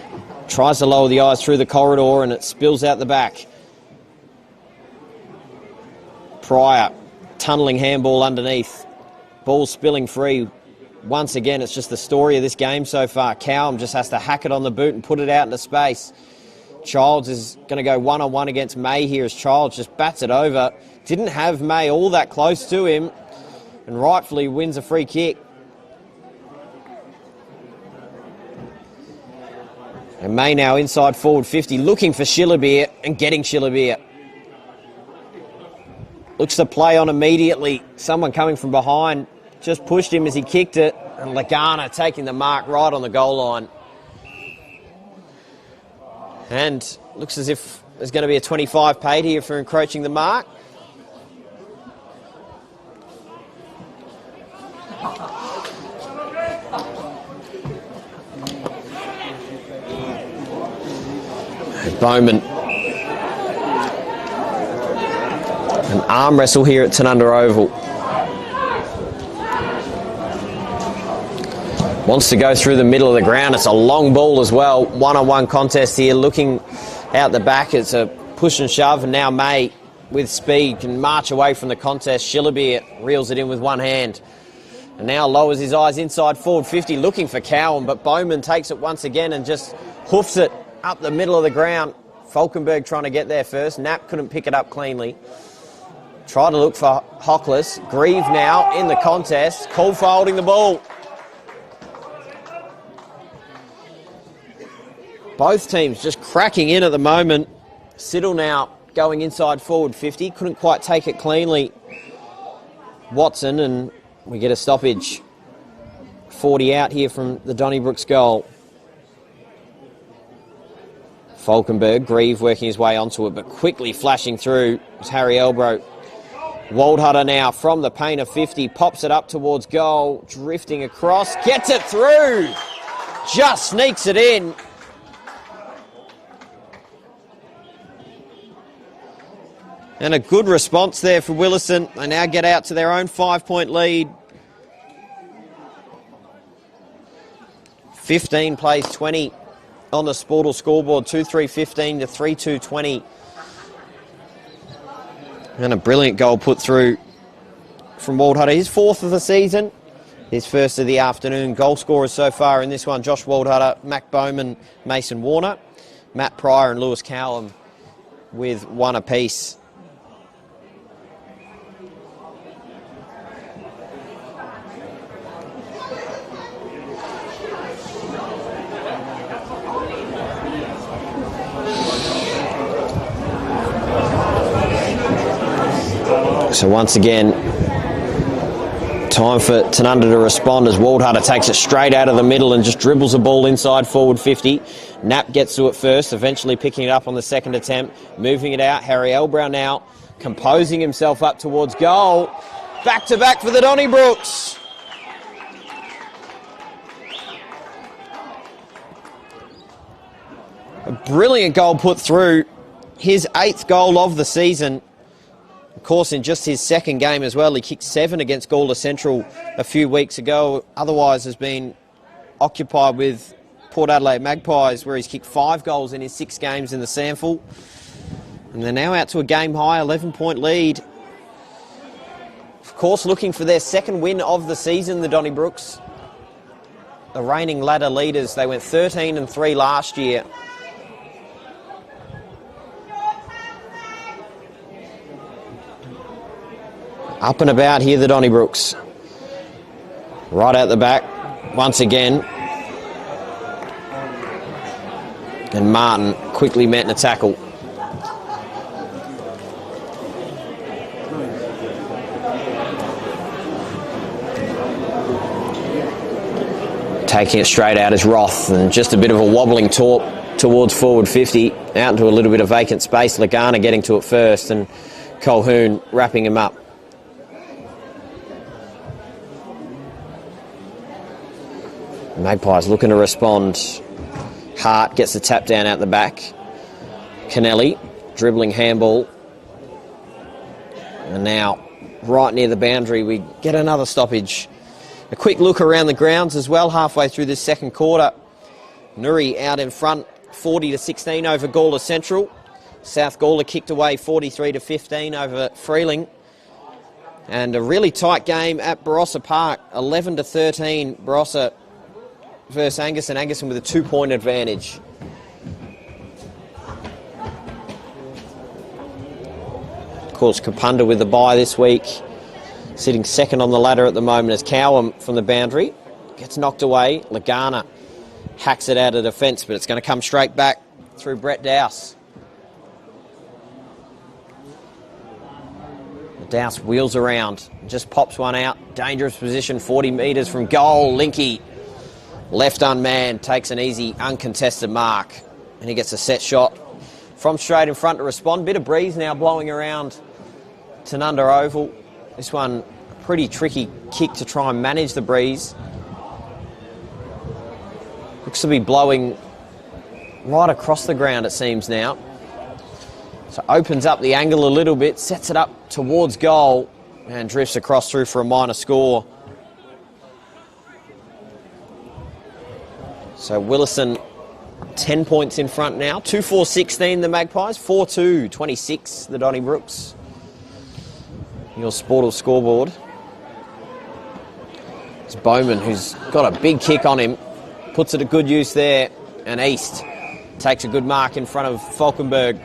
Tries to lower the eyes through the corridor and it spills out the back. Pryor, tunnelling handball underneath. Ball spilling free. Once again, it's just the story of this game so far. Cowham just has to hack it on the boot and put it out into space. Childs is going to go one-on-one against May here as Childs just bats it over. Didn't have May all that close to him and rightfully wins a free kick. And May now inside forward 50, looking for Schillerbeer and getting Schillerbeer. Looks to play on immediately. Someone coming from behind just pushed him as he kicked it. And Lagana taking the mark right on the goal line. And looks as if there's going to be a 25 paid here for encroaching the mark. Bowman. An arm wrestle here at Tanunda Oval. Wants to go through the middle of the ground. It's a long ball as well. One-on-one contest here. Looking out the back. It's a push and shove. And now May, with speed, can march away from the contest. Schillerbeer reels it in with one hand. And now lowers his eyes inside forward 50, looking for Cowham. But Bowman takes it once again and just hoofs it up the middle of the ground. Falkenberg trying to get there first. Knapp couldn't pick it up cleanly. Tried to look for Hockless. Grieve now in the contest. Called for holding the ball. Both teams just cracking in at the moment. Siddle now going inside forward 50. Couldn't quite take it cleanly. Watson, and we get a stoppage. 40 out here from the Donnybrooks goal. Falkenberg, Grieve working his way onto it, but quickly flashing through is Harry Elbro. Waldhutter now from the paint of 50, pops it up towards goal, drifting across, gets it through, just sneaks it in. And a good response there for Willaston. They now get out to their own 5-point lead. 15 plays 20 on the Sportal scoreboard, 2-3-15 to 3-2-20. And a brilliant goal put through from Waldhutter. His fourth of the season, his first of the afternoon. Goal scorers so far in this one, Josh Waldhutter, Mac Bowman, Mason Warner, Matt Pryor and Lewis Cowham with one apiece. So once again, time for Tanunda to respond as Waldhutter takes it straight out of the middle and just dribbles the ball inside forward 50. Knapp gets to it first, eventually picking it up on the second attempt, moving it out. Harry Elbrow now composing himself up towards goal. Back to back for the Donnybrooks. A brilliant goal put through his 8th goal of the season. Of course, in just his 2nd game as well, he kicked 7 against Gawler Central a few weeks ago. Otherwise has been occupied with Port Adelaide Magpies, where he's kicked 5 goals in his 6 games in the SANFL. And they're now out to a game-high 11-point lead. Of course, looking for their 2nd win of the season, the Donnybrooks. The reigning ladder leaders, they went 13-3 last year. Up and about here, the Donnybrooks. Right out the back, once again. And Martin quickly met in a tackle. Taking it straight out is Roth, and just a bit of a wobbling towards forward 50, out into a little bit of vacant space. Lagana getting to it first, and Colhoun wrapping him up. Magpies looking to respond. Hart gets the tap down out the back. Kennelly dribbling handball. And now, right near the boundary, we get another stoppage. A quick look around the grounds as well, halfway through this 2nd quarter. Nuri out in front, 40-16 over Gawler Central. South Gawler kicked away 43-15 over Freeling. And a really tight game at Barossa Park, 11-13, Barossa versus Angus, Angerson with a 2-point advantage. Of course, Kapunda with the bye this week, sitting 2nd on the ladder at the moment as Cowham from the boundary gets knocked away. Lagana hacks it out of defence, but it's going to come straight back through Brett Dowse. Dowse wheels around, just pops one out. Dangerous position, 40 metres from goal. Linky, left unmanned, takes an easy, uncontested mark. And he gets a set shot from straight in front to respond. Bit of breeze now blowing around Tanunda Oval. This one, a pretty tricky kick to try and manage the breeze. Looks to be blowing right across the ground, it seems now. So opens up the angle a little bit, sets it up towards goal, and drifts across through for a minor score. So Willaston 10 points in front now. 2-4-16 the Magpies, 4-2-26 the Donnybrooks. Your Sportal scoreboard. It's Bowman who's got a big kick on him. Puts it to good use there. And East takes a good mark in front of Falkenberg.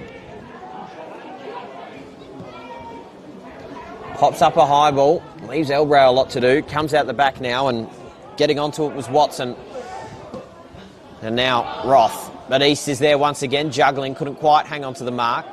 Pops up a high ball. Leaves Elbrow a lot to do. Comes out the back now, and getting onto it was Watson. And now Roth. But East is there once again, juggling, couldn't quite hang on to the mark.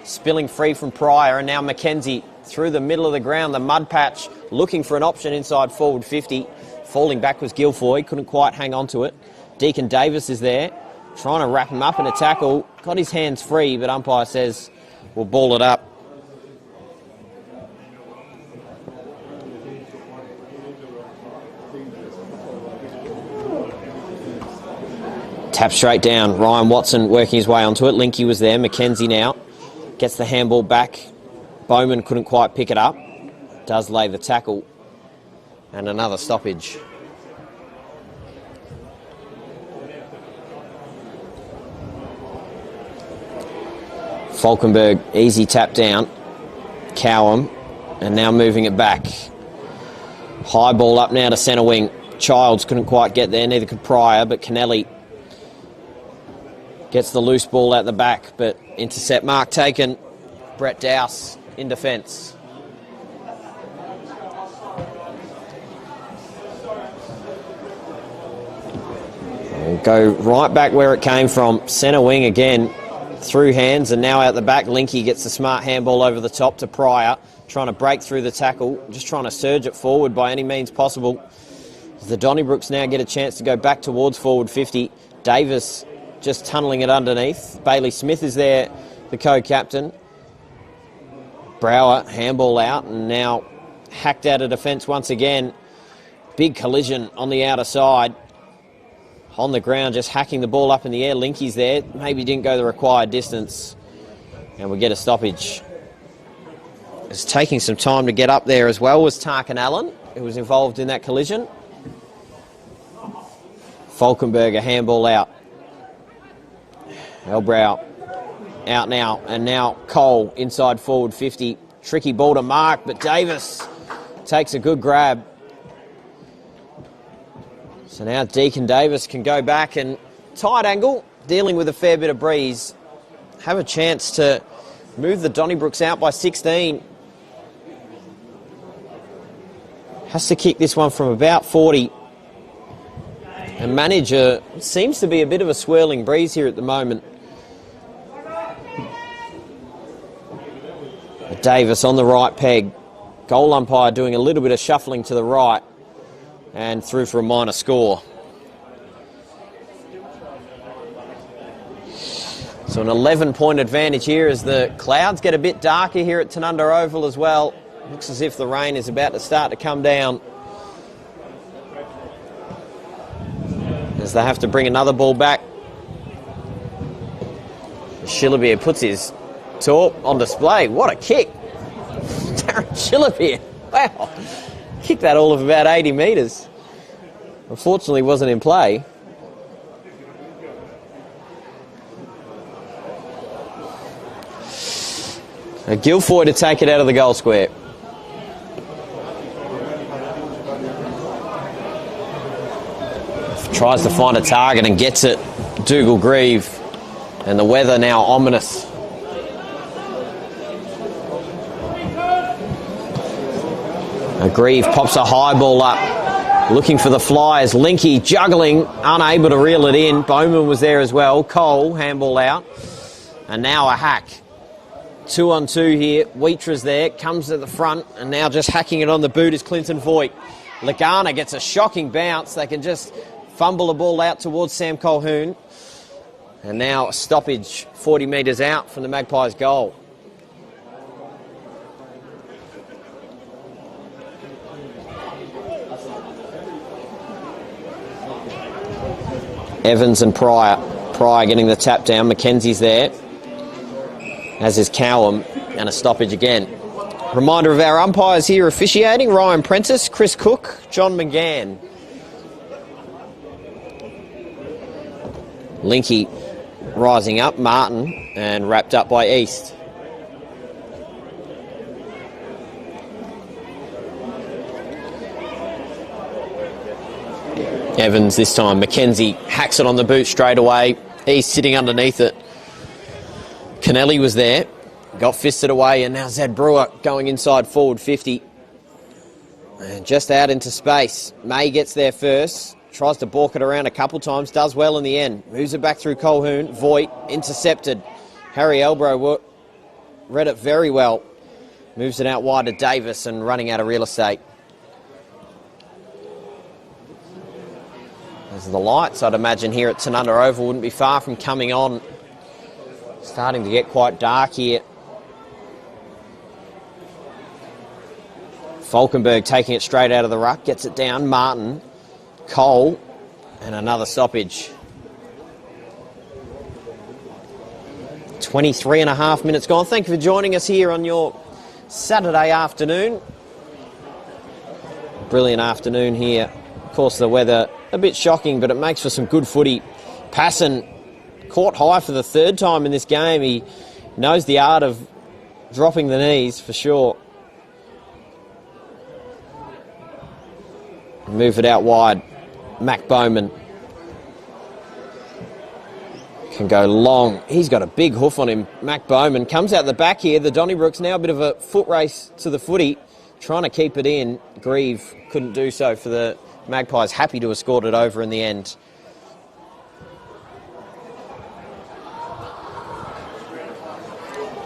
Spilling free from Pryor, and now Mackenzie through the middle of the ground, the mud patch, looking for an option inside forward 50. Falling back was Guilfoy, couldn't quite hang on to it. Deacon Davis is there, trying to wrap him up in a tackle. Got his hands free, but umpire says we'll ball it up. Tap straight down. Ryan Watson working his way onto it. Linky was there. Mackenzie now gets the handball back. Bowman couldn't quite pick it up. Does lay the tackle. And another stoppage. Falkenberg, easy tap down. Cowham, and now moving it back. High ball up now to centre wing. Childs couldn't quite get there, neither could Pryor, but Kennelly gets the loose ball out the back, but intercept mark taken. Brett Dowse in defence. We'll go right back where it came from. Centre wing again, through hands, and now out the back. Linky gets the smart handball over the top to Pryor, trying to break through the tackle, just trying to surge it forward by any means possible. The Donnybrooks now get a chance to go back towards forward 50. Davis just tunnelling it underneath. Bailey Smith is there, the co-captain. Brower, handball out, and now hacked out of defence once again. Big collision on the outer side. On the ground, just hacking the ball up in the air. Linky's there. Maybe didn't go the required distance. And we get a stoppage. It's taking some time to get up there as well was Tarkin Allen, who was involved in that collision. Falkenberg, a handball out. Elbrow out now, and now Cole inside forward 50. Tricky ball to mark, but Davis takes a good grab. So now Deacon Davis can go back and tight angle, dealing with a fair bit of breeze, have a chance to move the Donnybrooks out by 16. Has to kick this one from about 40. And manager seems to be a bit of a swirling breeze here at the moment. Davis on the right peg. Goal umpire doing a little bit of shuffling to the right and through for a minor score. So an 11-point advantage here as the clouds get a bit darker here at Tanunda Oval as well. Looks as if the rain is about to start to come down, as they have to bring another ball back. Shillabeer puts his torp on display. What a kick. Darren Shillabeer. Wow. Kicked that all of about 80 metres. Unfortunately wasn't in play. A Guilfoy to take it out of the goal square. Tries to find a target and gets it. Dougal Grieve. And the weather now ominous. Grieve pops a high ball up, looking for the flyers. Linky juggling, unable to reel it in. Bowman was there as well. Cole, handball out. And now a hack. 2 on 2 here. Wheatra's there, comes to the front, and now just hacking it on the boot is Clinton Voigt. Lagana gets a shocking bounce. They can just fumble the ball out towards Sam Colquhoun. And now a stoppage 40 metres out from the Magpies' goal. Evans and Pryor. Pryor getting the tap down. Mackenzie's there, as is Cowham, and a stoppage again. Reminder of our umpires here officiating: Ryan Prentice, Chris Cook, John McGann. Linky rising up, Martin, and wrapped up by East. Evans this time. Mackenzie hacks it on the boot straight away. He's sitting underneath it. Kennelly was there. Got fisted away, and now Zed Brewer going inside forward 50. And just out into space. May gets there first. Tries to balk it around a couple times. Does well in the end. Moves it back through Colquhoun. Voigt intercepted. Harry Elbrow read it very well. Moves it out wide to Davis and running out of real estate. As the lights, I'd imagine, here at Tanunda Oval wouldn't be far from coming on. Starting to get quite dark here. Falkenberg taking it straight out of the ruck, gets it down. Martin, Cole, and another stoppage. 23 and a half minutes gone. Thank you for joining us here on your Saturday afternoon. Brilliant afternoon here. Of course, the weather a bit shocking, but it makes for some good footy. Passon caught high for the third time in this game. He knows the art of dropping the knees for sure. Move it out wide. Mac Bowman can go long. He's got a big hoof on him. Mac Bowman comes out the back here. The Donnybrooks now a bit of a foot race to the footy, trying to keep it in. Grieve couldn't do so for the Magpies. Happy to have scored it over in the end.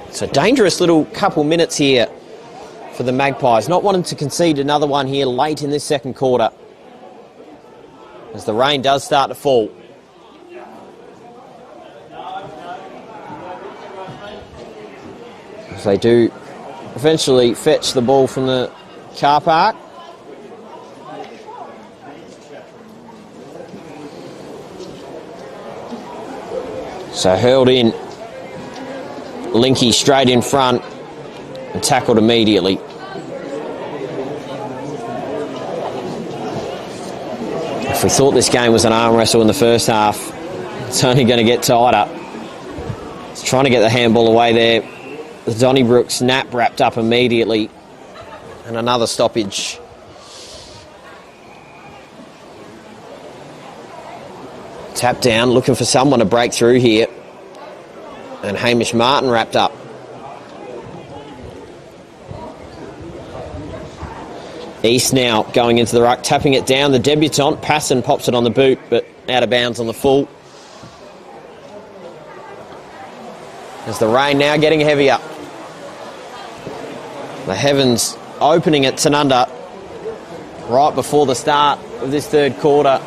So dangerous little couple minutes here for the Magpies. Not wanting to concede another one here late in this second quarter, as the rain does start to fall. As they do eventually fetch the ball from the car park. So hurled in Linky straight in front and tackled immediately. If we thought this game was an arm wrestle in the first half, it's only going to get tighter. He's trying to get the handball away there. The Donnybrook snap wrapped up immediately. And another stoppage. Tap down, looking for someone to break through here. And Hamish Martin wrapped up. East now going into the ruck, tapping it down. The debutant, Passon, pops it on the boot, but out of bounds on the full. As the rain now getting heavier. The heavens opening at Tanunda right before the start of this third quarter.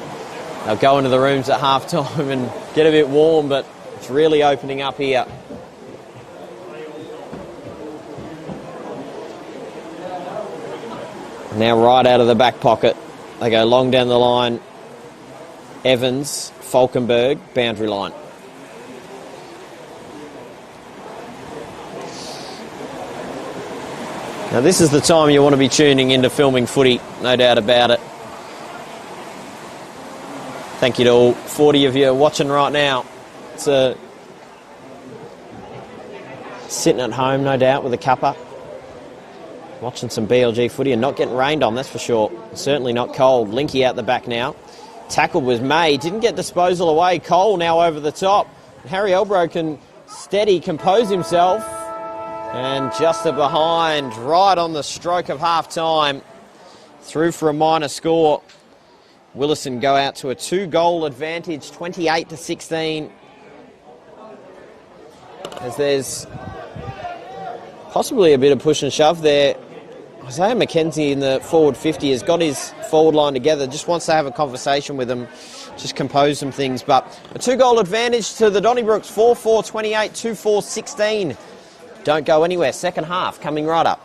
They'll go into the rooms at half-time and get a bit warm, but it's really opening up here. Now right out of the back pocket. They go long down the line. Evans, Falkenberg, boundary line. Now this is the time you want to be tuning into filming footy, no doubt about it. Thank you to all 40 of you watching right now. It's sitting at home, no doubt, with a cuppa. Watching some BLG footy and not getting rained on, that's for sure. Certainly not cold. Linky out the back now. Tackle was made. Didn't get disposal away. Cole now over the top. Harry Elbro can steady, compose himself. And just a behind, right on the stroke of half-time. Through for a minor score. Willaston go out to a 2-goal advantage, 28-16. As there's possibly a bit of push and shove there. Isaiah McKenzie in the forward 50 has got his forward line together, just wants to have a conversation with them, just compose some things. But a 2-goal advantage to the Donnybrooks, 4-4-28, 2-4-16. Don't go anywhere, second half coming right up.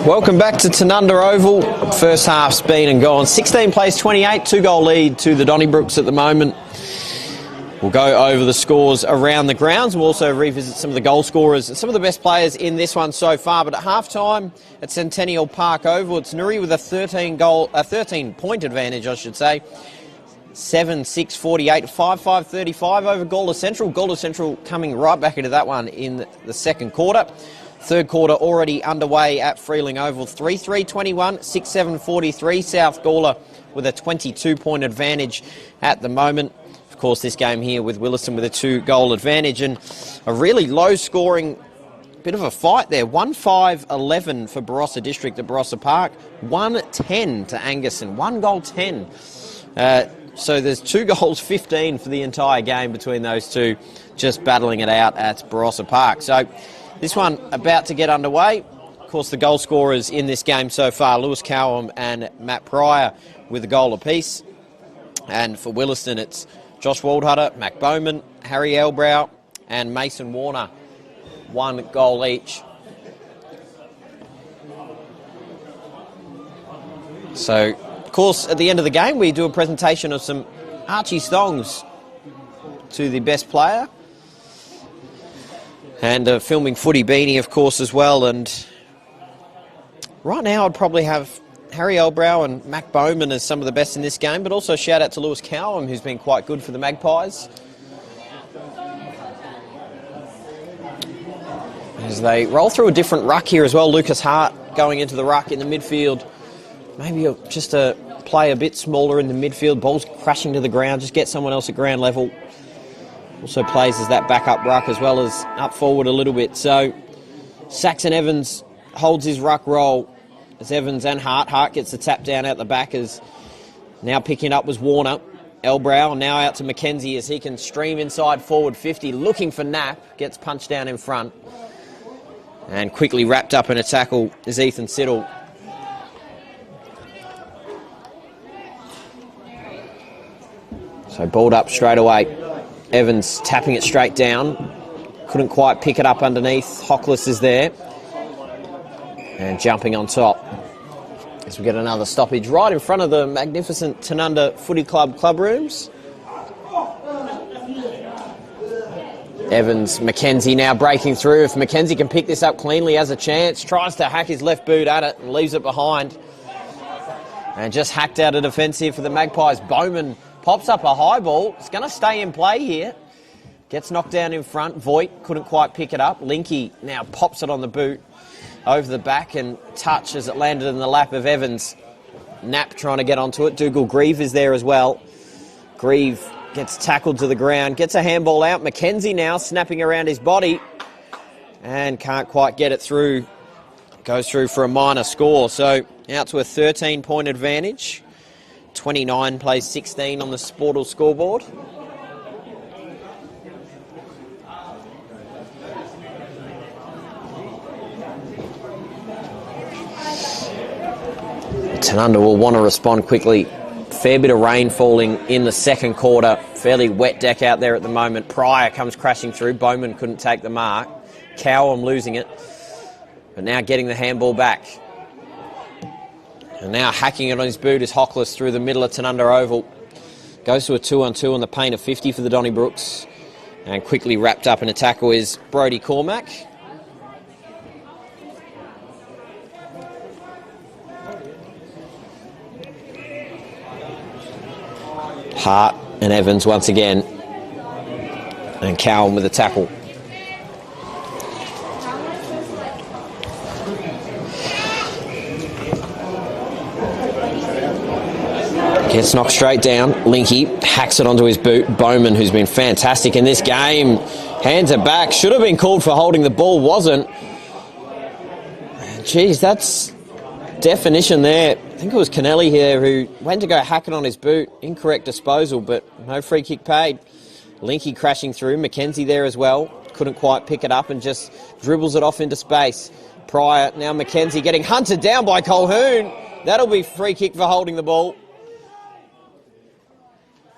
Welcome back to Tanunda Oval. First half's been and gone. 16 plays 28, 2-goal lead to the Donnybrooks at the moment. We'll go over the scores around the grounds. We'll also revisit some of the goal scorers and some of the best players in this one so far. But at halftime at Centennial Park Oval, it's Nuri with a 13-point advantage, I should say. 7-6, 48, 5-5, 35 over Gawler Central. Gawler Central coming right back into that one in the second quarter. Third quarter already underway at Freeling Oval. 3-3, 21, 6-7, 43. South Gawler with a 22-point advantage at the moment. Of course, this game here with Willaston with a 2-goal advantage and a really low-scoring bit of a fight there. 1-5-11 for Barossa District at Barossa Park. 1-10 to Angerson. 1-10. So there's 2 goals, 15 for the entire game between those two, just battling it out at Barossa Park. So this one about to get underway. Of course, the goal scorers in this game so far, Lewis Cowham and Matt Pryor with a goal apiece. And for Willaston, it's Josh Waldhutter, Mac Bowman, Harry Elbrow and Mason Warner. 1 goal each. So, of course, at the end of the game, we do a presentation of some Archie Stongs to the best player. And filming footy beanie, of course, as well. And right now, I'd probably have Harry Elbrow and Mac Bowman as some of the best in this game, but also shout out to Lewis Cowham, who's been quite good for the Magpies. As they roll through a different ruck here as well. Lucas Hart going into the ruck in the midfield. Maybe just a play a bit smaller in the midfield. Ball's crashing to the ground. Just get someone else at ground level. Also plays as that backup ruck as well as up forward a little bit. So Saxon Evans holds his ruck role as Evans and Hart. Hart gets the tap down out the back as now picking up was Warner. Elbrow now out to Mackenzie as he can stream inside forward 50. Looking for Knapp. Gets punched down in front. And quickly wrapped up in a tackle is Ethan Siddle. So balled up straight away. Evans tapping it straight down. Couldn't quite pick it up underneath. Hockless is there. And jumping on top. As we get another stoppage right in front of the magnificent Tanunda Footy Club club rooms. Evans, Mackenzie now breaking through. If Mackenzie can pick this up cleanly, has a chance. Tries to hack his left boot at it and leaves it behind. And just hacked out a defence here for the Magpies. Bowman pops up a high ball. It's going to stay in play here. Gets knocked down in front. Voigt couldn't quite pick it up. Linky now pops it on the boot over the back and touch as it landed in the lap of Evans. Knapp trying to get onto it. Dougal Grieve is there as well. Grieve gets tackled to the ground. Gets a handball out. Mackenzie now snapping around his body. And can't quite get it through. Goes through for a minor score. So out to a 13-point advantage. 29 plays 16 on the Sportal scoreboard. Tanunda will want to respond quickly. Fair bit of rain falling in the second quarter. Fairly wet deck out there at the moment. Pryor comes crashing through. Bowman couldn't take the mark. Cowham losing it. But now getting the handball back. And now hacking it on his boot is Hockless through the middle of Tanunda Oval. Goes to a 2-on-2 on the paint of 50 for the Donnybrooks. And quickly wrapped up in a tackle is Brodie Cormack. Hart and Evans once again. And Cowham with a tackle. Gets knocked straight down. Linky hacks it onto his boot. Bowman, who's been fantastic in this game, hands it back. Should have been called for holding the ball, wasn't. Geez, that's definition there. I think it was Kennelly here who went to go hack it on his boot. Incorrect disposal, but no free kick paid. Linky crashing through. Mackenzie there as well. Couldn't quite pick it up and just dribbles it off into space. Pryor, now Mackenzie getting hunted down by Colquhoun. That'll be free kick for holding the ball.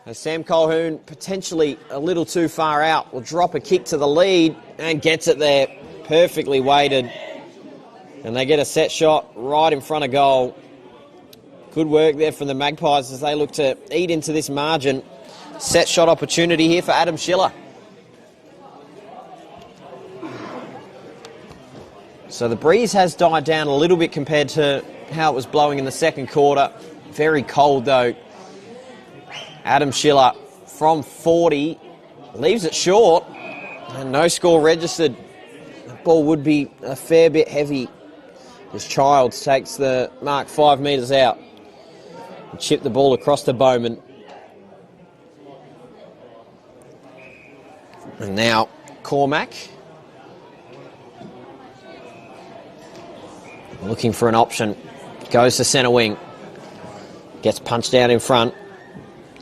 As Sam Colquhoun, potentially a little too far out, will drop a kick to the lead and gets it there. Perfectly weighted. And they get a set shot right in front of goal. Good work there from the Magpies as they look to eat into this margin. Set shot opportunity here for Adam Schiller. So the breeze has died down a little bit compared to how it was blowing in the second quarter. Very cold though. Adam Schiller from 40 leaves it short and no score registered. The ball would be a fair bit heavy. As Childs takes the mark 5 metres out and chip the ball across to Bowman. And now Cormac looking for an option. Goes to centre wing. Gets punched out in front.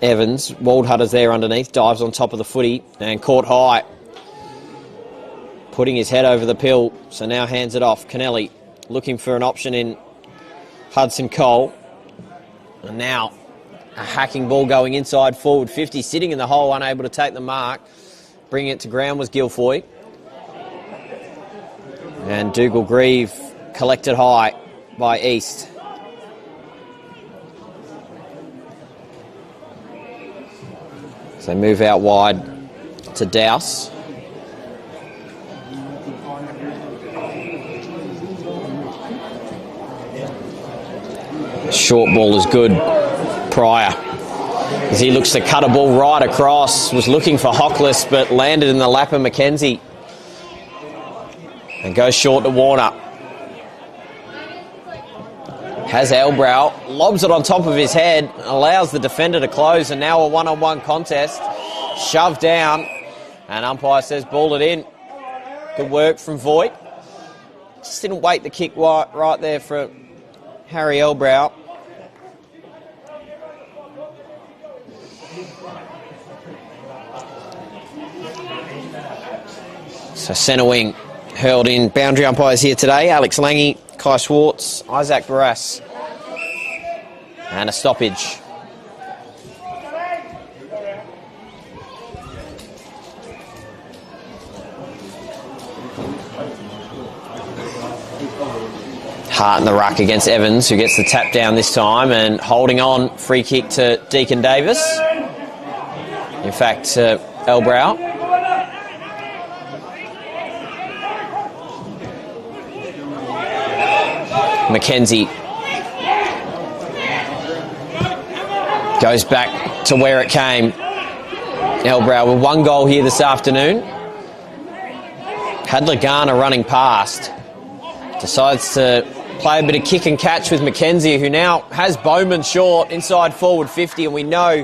Evans, Waldhutter's there underneath, dives on top of the footy and caught high. Putting his head over the pill, so now hands it off. Kennelly looking for an option in Hudson Cole. And now a hacking ball going inside forward 50, sitting in the hole, unable to take the mark. Bringing it to ground was Guilfoy. And Dougal Grieve collected high by East. So they move out wide to Dowse. Short ball is good. Pryor, as he looks to cut a ball right across, was looking for Hockless but landed in the lap of McKenzie. And goes short to Warner. Has Elbrow, lobs it on top of his head, allows the defender to close, and now a one-on-one contest. Shoved down, and umpire says ball it in. Good work from Voigt. Just didn't wait the kick right there for Harry Elbrow. So centre wing hurled in. Boundary umpires here today. Alex Lange, Kai Schwartz, Isaac Barras. And a stoppage. Hart in the ruck against Evans, who gets the tap down this time, and holding on, free kick to Deacon Davis. In fact, Elbrow. McKenzie goes back to where it came. Elbrow with one goal here this afternoon. Had Lagana running past. Decides to play a bit of kick and catch with McKenzie, who now has Bowman short inside forward 50, and we know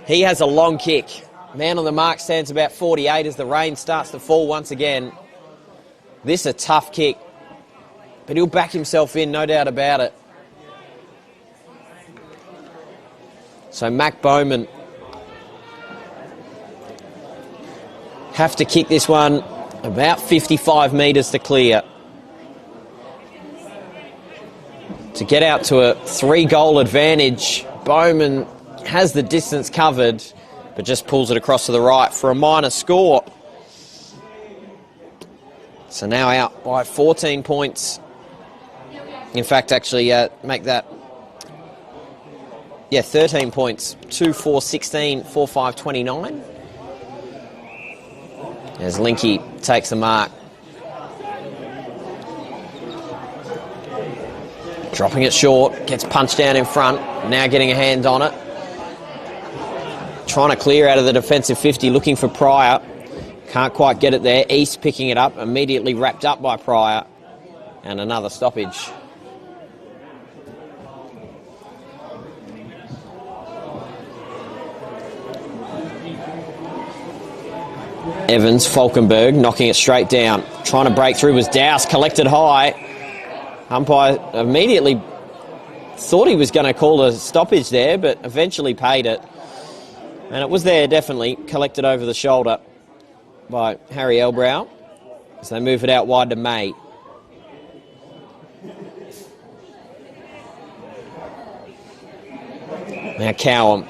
he has a long kick. Man on the mark stands about 48 as the rain starts to fall once again. This is a tough kick, but he'll back himself in, no doubt about it. So Mac Bowman have to kick this one about 55 metres to clear to get out to a 3-goal advantage. Bowman has the distance covered, but just pulls it across to the right for a minor score. So now out by 14 points. In fact, actually, make that 13 points. 2-4-16, 4-5-29. As Linky takes the mark. Dropping it short, gets punched down in front, now getting a hand on it. Trying to clear out of the defensive 50, looking for Pryor. Can't quite get it there. East picking it up, immediately wrapped up by Pryor. And another stoppage. Evans, Falkenberg, knocking it straight down. Trying to break through was Dowse, collected high. Umpire immediately thought he was going to call a stoppage there, but eventually paid it. And it was there, definitely, collected over the shoulder by Harry Elbrow as they move it out wide to May. Now Cowham.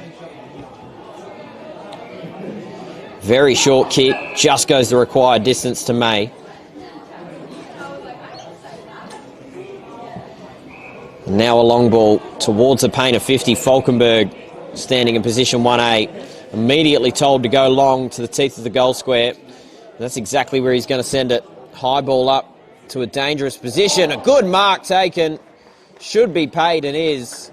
Very short kick, just goes the required distance to May. Now a long ball towards the paint of 50. Falkenberg standing in position 1A. Immediately told to go long to the teeth of the goal square. That's exactly where he's going to send it. High ball up to a dangerous position. A good mark taken. Should be paid and is.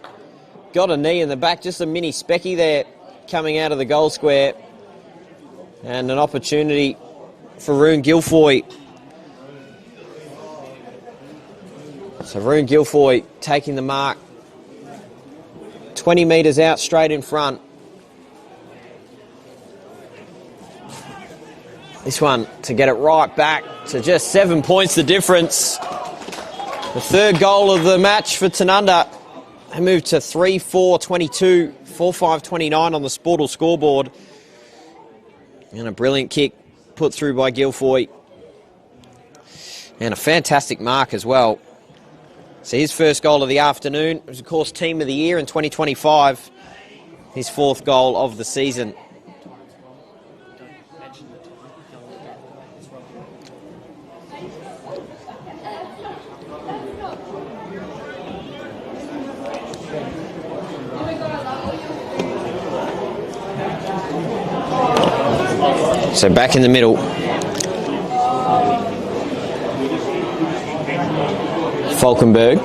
Got a knee in the back. Just a mini specky there coming out of the goal square. And an opportunity for Rune Guilfoy. So Rune Guilfoy taking the mark. 20 metres out straight in front. This one to get it right back to just 7 points the difference. The third goal of the match for Tanunda. They moved to 3-4-22, 4-5-29 on the Sportal scoreboard. And a brilliant kick put through by Guilfoy. And a fantastic mark as well. So his first goal of the afternoon was, of course, Team of the Year in 2025. His fourth goal of the season. So back in the middle. Falkenberg.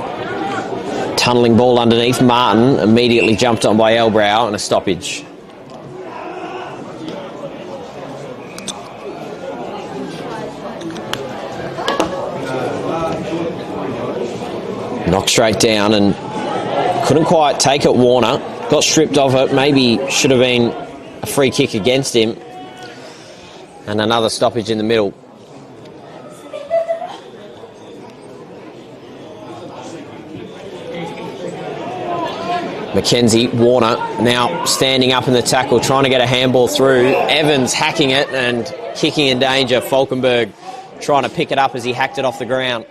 Tunnelling ball underneath. Martin immediately jumped on by Elbrow and a stoppage. Knocked straight down and couldn't quite take it, Warner. Got stripped of it. Maybe should have been a free kick against him. And another stoppage in the middle. Mackenzie, Warner now standing up in the tackle, trying to get a handball through. Evans hacking it and kicking in danger. Falkenberg trying to pick it up as he hacked it off the ground.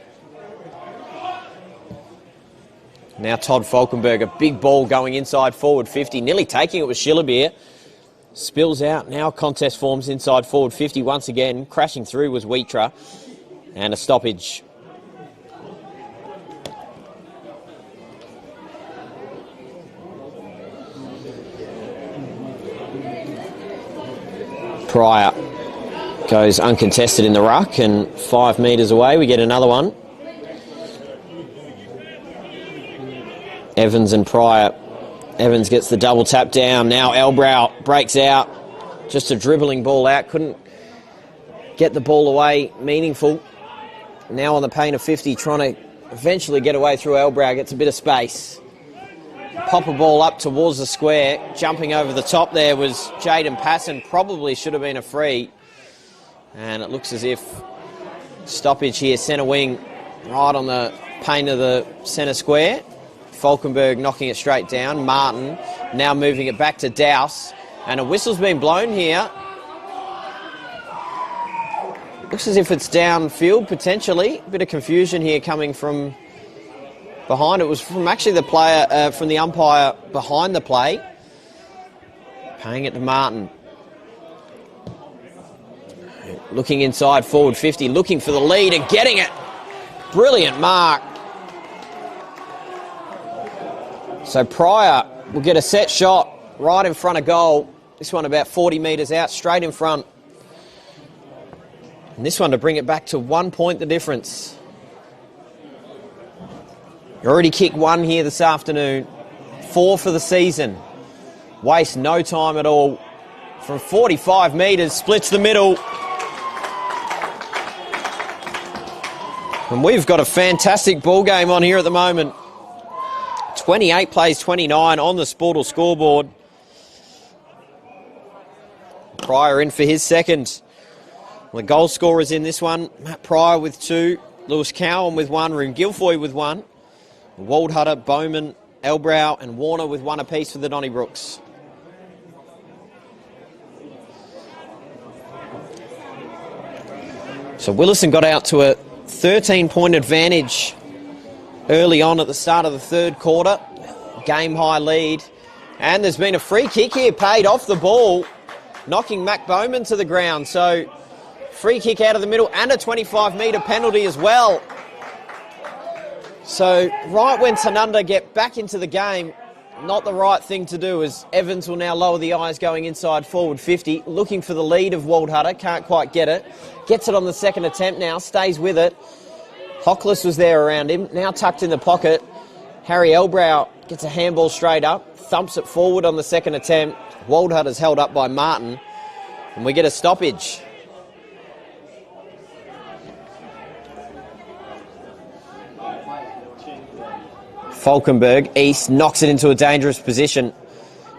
Now Todd Falkenberg, a big ball going inside forward 50, nearly taking it with Schillerbeer. Spills out, now contest forms inside forward 50 once again. Crashing through was Wheatra. And a stoppage. Pryor goes uncontested in the ruck, and 5 metres away we get another one. Evans and Pryor. Evans gets the double tap down. Now Elbrow breaks out. Just a dribbling ball out. Couldn't get the ball away meaningful. Now on the paint of 50, trying to eventually get away through Elbrow. Gets a bit of space. Pop a ball up towards the square. Jumping over the top there was Jaden Passon. Probably should have been a free. And it looks as if stoppage here. Centre wing right on the paint of the centre square. Falkenberg knocking it straight down. Martin now moving it back to Douse. And a whistle's been blown here. Looks as if it's downfield, potentially. A bit of confusion here coming from behind. It was from actually the player, from the umpire behind the play. Paying it to Martin. Looking inside forward 50, looking for the lead and getting it. Brilliant mark. So Pryor will get a set shot right in front of goal. This one about 40 metres out, straight in front. And this one to bring it back to 1 point the difference. You already kicked one here this afternoon. 4 for the season. Waste no time at all. From 45 metres, splits the middle. And we've got a fantastic ball game on here at the moment. 28 plays 29 on the Sportal scoreboard. Pryor in for his second. The goal scorers in this one, Matt Pryor with 2, Lewis Cowan with 1, Rune Guilfoy with 1, Waldhutter, Bowman, Elbrow and Warner with 1 apiece for the Donnybrooks. So Willaston got out to a 13-point advantage early on at the start of the third quarter. Game high lead. And there's been a free kick here paid off the ball, knocking Mac Bowman to the ground. So free kick out of the middle and a 25-metre penalty as well. So right when Tanunda get back into the game, not the right thing to do, as Evans will now lower the eyes going inside forward 50, looking for the lead of Waldhutter, can't quite get it. Gets it on the second attempt now, stays with it. Hockless was there around him, now tucked in the pocket. Harry Elbrow gets a handball straight up, thumps it forward on the second attempt. Waldhutter's held up by Martin, and we get a stoppage. Falkenberg, East, knocks it into a dangerous position.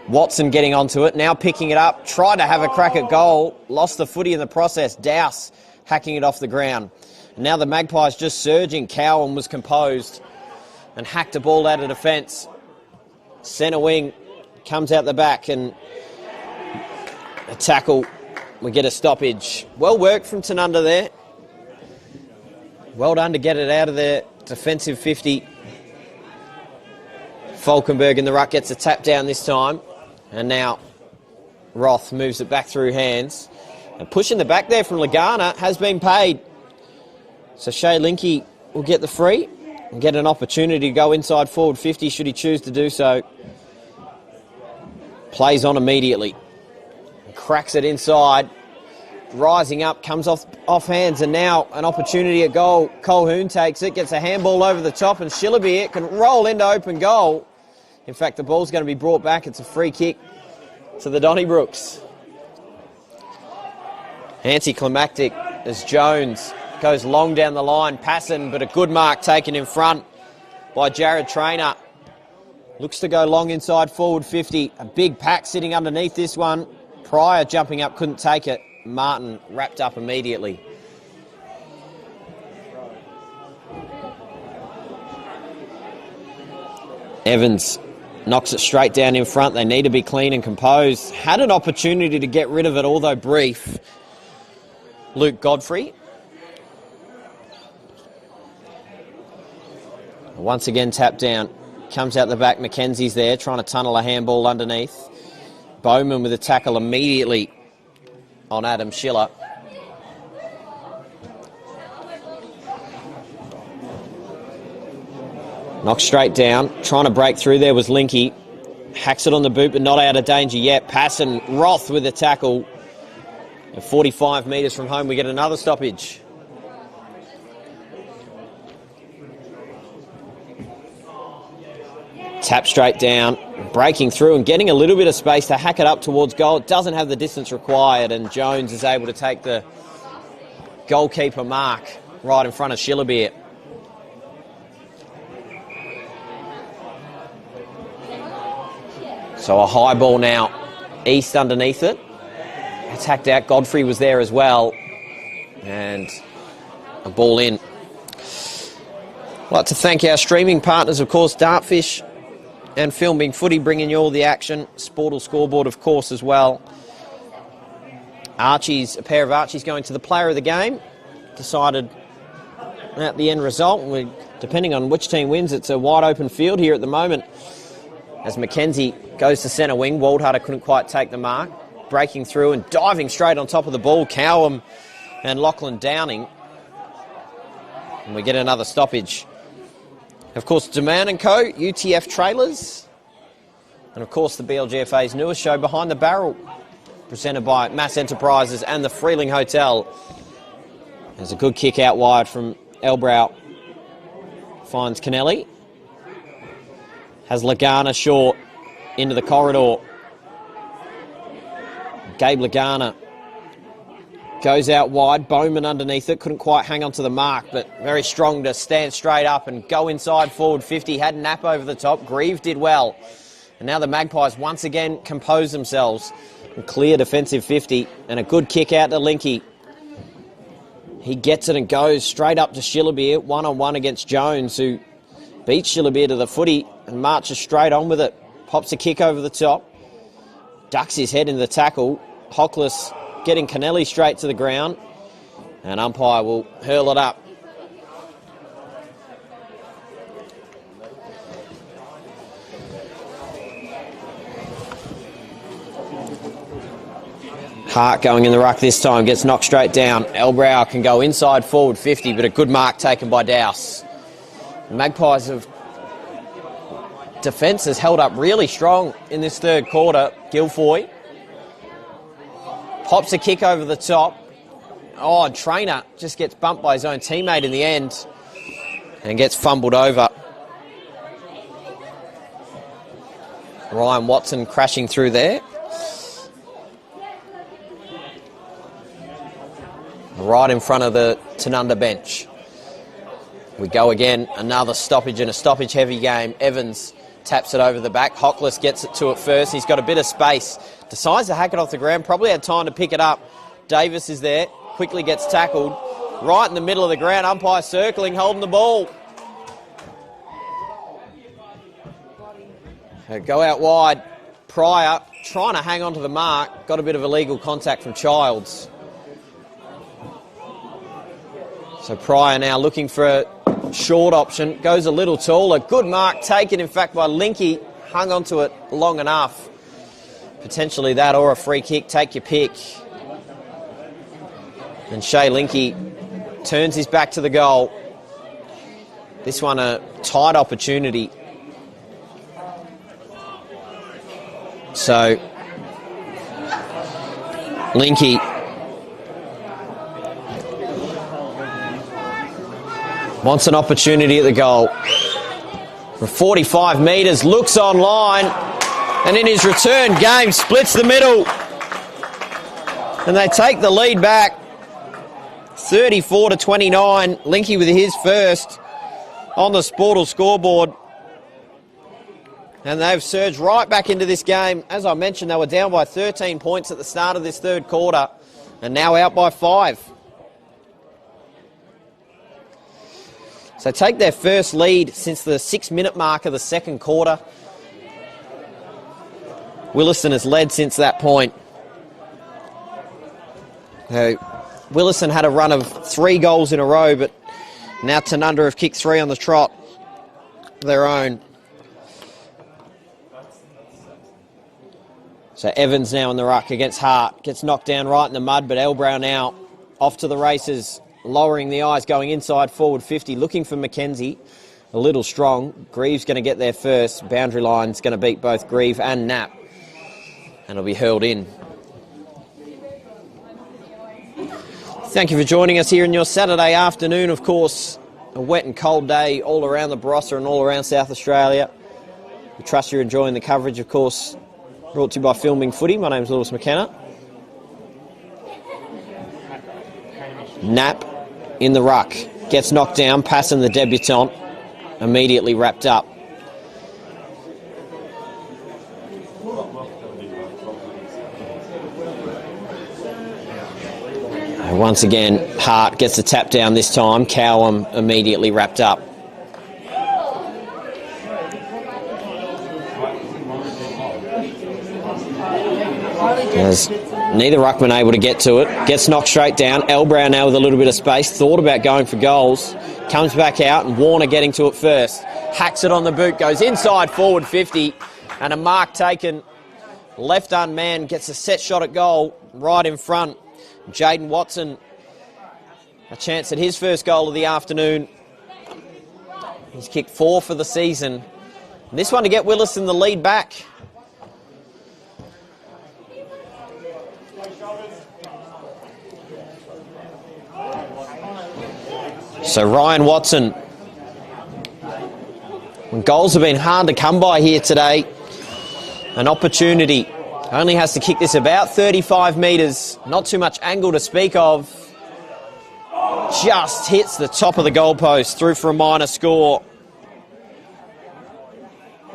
Watson getting onto it, now picking it up, tried to have a crack at goal, lost the footy in the process. Dowse hacking it off the ground. And now the Magpies just surging. Cowan was composed and hacked a ball out of defence. Centre wing comes out the back and a tackle. We get a stoppage. Well worked from Tanunda there. Well done to get it out of their defensive 50. Falkenberg in the ruck gets a tap down this time. And now Roth moves it back through hands. And pushing the back there from Lagana has been paid. So Shea Linke will get the free and get an opportunity to go inside forward 50 should he choose to do so. Plays on immediately. Cracks it inside. Rising up, comes off hands, and now an opportunity at goal. Colquhoun takes it, gets a handball over the top, and Shillaby can roll into open goal. In fact, the ball's going to be brought back. It's a free kick to the Donnybrooks. Anticlimactic as Jones goes long down the line, passing, but a good mark taken in front by Jared Traynor. Looks to go long inside forward 50. A big pack sitting underneath this one. Pryor jumping up, couldn't take it. Martin wrapped up immediately. Evans knocks it straight down in front. They need to be clean and composed. Had an opportunity to get rid of it, although brief. Luke Godfrey. Once again tapped down. Comes out the back. Mackenzie's there trying to tunnel a handball underneath. Bowman with a tackle immediately on Adam Schiller. Knocked straight down. Trying to break through there was Linke. Hacks it on the boot, but not out of danger yet. Passon, Roth with a tackle. At 45 metres from home, we get another stoppage. Tap straight down, breaking through and getting a little bit of space to hack it up towards goal. It doesn't have the distance required, and Jones is able to take the goalkeeper mark right in front of Shillabeer. So a high ball now, East underneath it. Attacked out, Godfrey was there as well. And a ball in. I'd like to thank our streaming partners, of course, Dartfish and Filming Footy, bringing you all the action. Sportal Scoreboard, of course, as well. Archie's, a pair of Archies going to the player of the game. Decided at the end result. Depending on which team wins, it's a wide open field here at the moment. As Mackenzie goes to centre wing, Waldhutter couldn't quite take the mark. Breaking through and diving straight on top of the ball. Cowham and Lachlan Downing. And we get another stoppage. Of course, Deman & Co, UTF Trailers. And of course, the BLGFA's newest show, Behind the Barrel, presented by Mass Enterprises and the Freeling Hotel. There's a good kick out wide from Elbrow. Finds Kennelly. Has Lagana short into the corridor. Gabe Lagana goes out wide. Bowman underneath it. Couldn't quite hang on to the mark, but very strong to stand straight up and go inside forward 50. Had Knapp over the top. Grieve did well. And now the Magpies once again compose themselves and clear defensive 50. And a good kick out to Linke. He gets it and goes straight up to Shillabeer. One-on-one against Jones, who beats Shillabeer to the footy and marches straight on with it. Pops a kick over the top. Ducks his head into the tackle. Hockless getting Kennelly straight to the ground. And umpire will hurl it up. Hart going in the ruck this time. Gets knocked straight down. Elbrow can go inside forward 50, but a good mark taken by Dowse. Magpies have defence has held up really strong in this third quarter. Guilfoy pops a kick over the top. Oh, Trainer just gets bumped by his own teammate in the end and gets fumbled over. Ryan Watson crashing through there. Right in front of the Tanunda bench. We go again, another stoppage in a stoppage-heavy game. Evans taps it over the back. Hockless gets it to it first. He's got a bit of space. Decides to hack it off the ground. Probably had time to pick it up. Davis is there. Quickly gets tackled. Right in the middle of the ground. Umpire circling, holding the ball. Go out wide. Pryor trying to hang on to the mark. Got a bit of illegal contact from Childs. So Pryor now looking for a short option. Goes a little taller. Good mark taken, in fact, by Linky. Hung onto it long enough. Potentially that or a free kick. Take your pick. And Shea Linky turns his back to the goal. This one a tight opportunity. So Linky wants an opportunity at the goal. From 45 metres, looks online, and in his return game, splits the middle. And they take the lead back, 34-29. Linky with his first on the Sportal scoreboard. And they've surged right back into this game. As I mentioned, they were down by 13 points at the start of this third quarter, and now out by 5. So take their first lead since the 6-minute mark of the second quarter. Willaston has led since that point. Willaston had a run of 3 goals in a row, but now Tanunda have kicked 3 on the trot of their own. So Evans now in the ruck against Hart. Gets knocked down right in the mud, but Elbrow now off to the races. Lowering the eyes, going inside forward 50, looking for Mackenzie. A little strong. Greaves going to get there first. Boundary line's going to beat both Grieve and Knapp. And it'll be hurled in. Thank you for joining us here in your Saturday afternoon. Of course, a wet and cold day all around the Barossa and all around South Australia. We trust you're enjoying the coverage, of course. Brought to you by Filming Footy. My name's Lewis McKenna. Knapp in the ruck. Gets knocked down, passing the debutant. Immediately wrapped up. And once again, Hart gets a tap down this time. Cowham immediately wrapped up. As neither ruckman able to get to it. Gets knocked straight down. Elbrow now with a little bit of space. Thought about going for goals. Comes back out and Warner getting to it first. Hacks it on the boot. Goes inside forward 50. And a mark taken. Left unmanned. Gets a set shot at goal right in front. Jaden Watson. A chance at his first goal of the afternoon. He's kicked 4 for the season. And this one to get Willaston the lead back. So Ryan Watson, when goals have been hard to come by here today, an opportunity. Only has to kick this about 35 metres, not too much angle to speak of. Just hits the top of the goalpost, through for a minor score.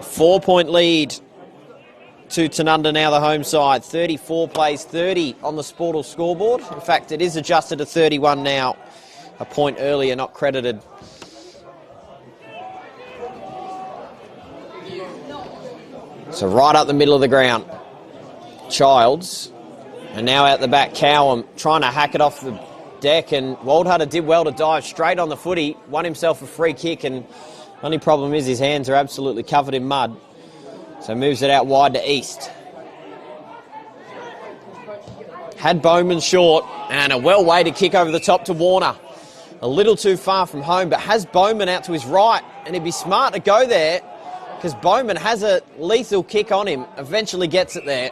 4-point lead to Tanunda, now the home side. 34 plays 30 on the Sportal scoreboard. In fact, it is adjusted to 31 now. A point earlier not credited. So right up the middle of the ground. Childs. And now out the back, Cowham trying to hack it off the deck. And Waldhutter did well to dive straight on the footy. Won himself a free kick. And only problem is his hands are absolutely covered in mud. So moves it out wide to East. Had Bowman short. And a well-weighted kick over the top to Warner. A little too far from home, but has Bowman out to his right, and he'd be smart to go there because Bowman has a lethal kick on him, eventually gets it there.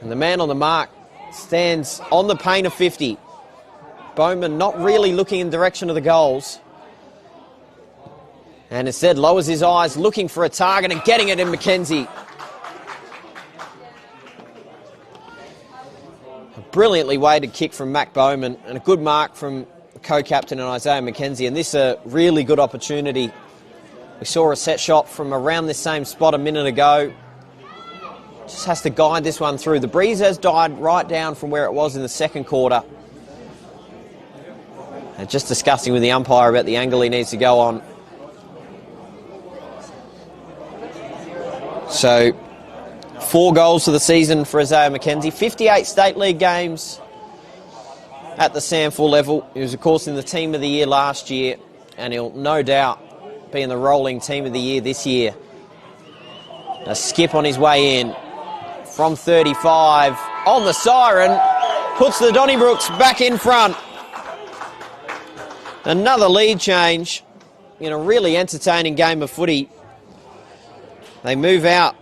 And the man on the mark stands on the paint of 50. Bowman not really looking in the direction of the goals. And instead lowers his eyes, looking for a target and getting it in McKenzie. A brilliantly weighted kick from Mac Bowman and a good mark from co-captain and Isaiah McKenzie. And this is a really good opportunity. We saw a set shot from around this same spot a minute ago. Just has to guide this one through. The breeze has died right down from where it was in the second quarter. And just discussing with the umpire about the angle he needs to go on. So, 4 goals for the season for Isaiah McKenzie. 58 State League games at the SANFL level. He was, of course, in the Team of the Year last year, and he'll no doubt be in the rolling Team of the Year this year. A skip on his way in from 35 on the siren, puts the Donnybrooks back in front. Another lead change in a really entertaining game of footy. They move out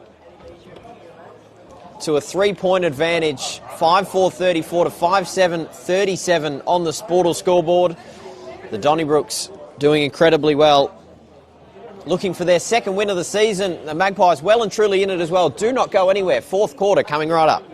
to a 3-point advantage, 5-4-34 to 5-7-37 on the Sportal scoreboard. The Donnybrooks doing incredibly well. Looking for their second win of the season. The Magpies well and truly in it as well. Do not go anywhere. 4th quarter coming right up.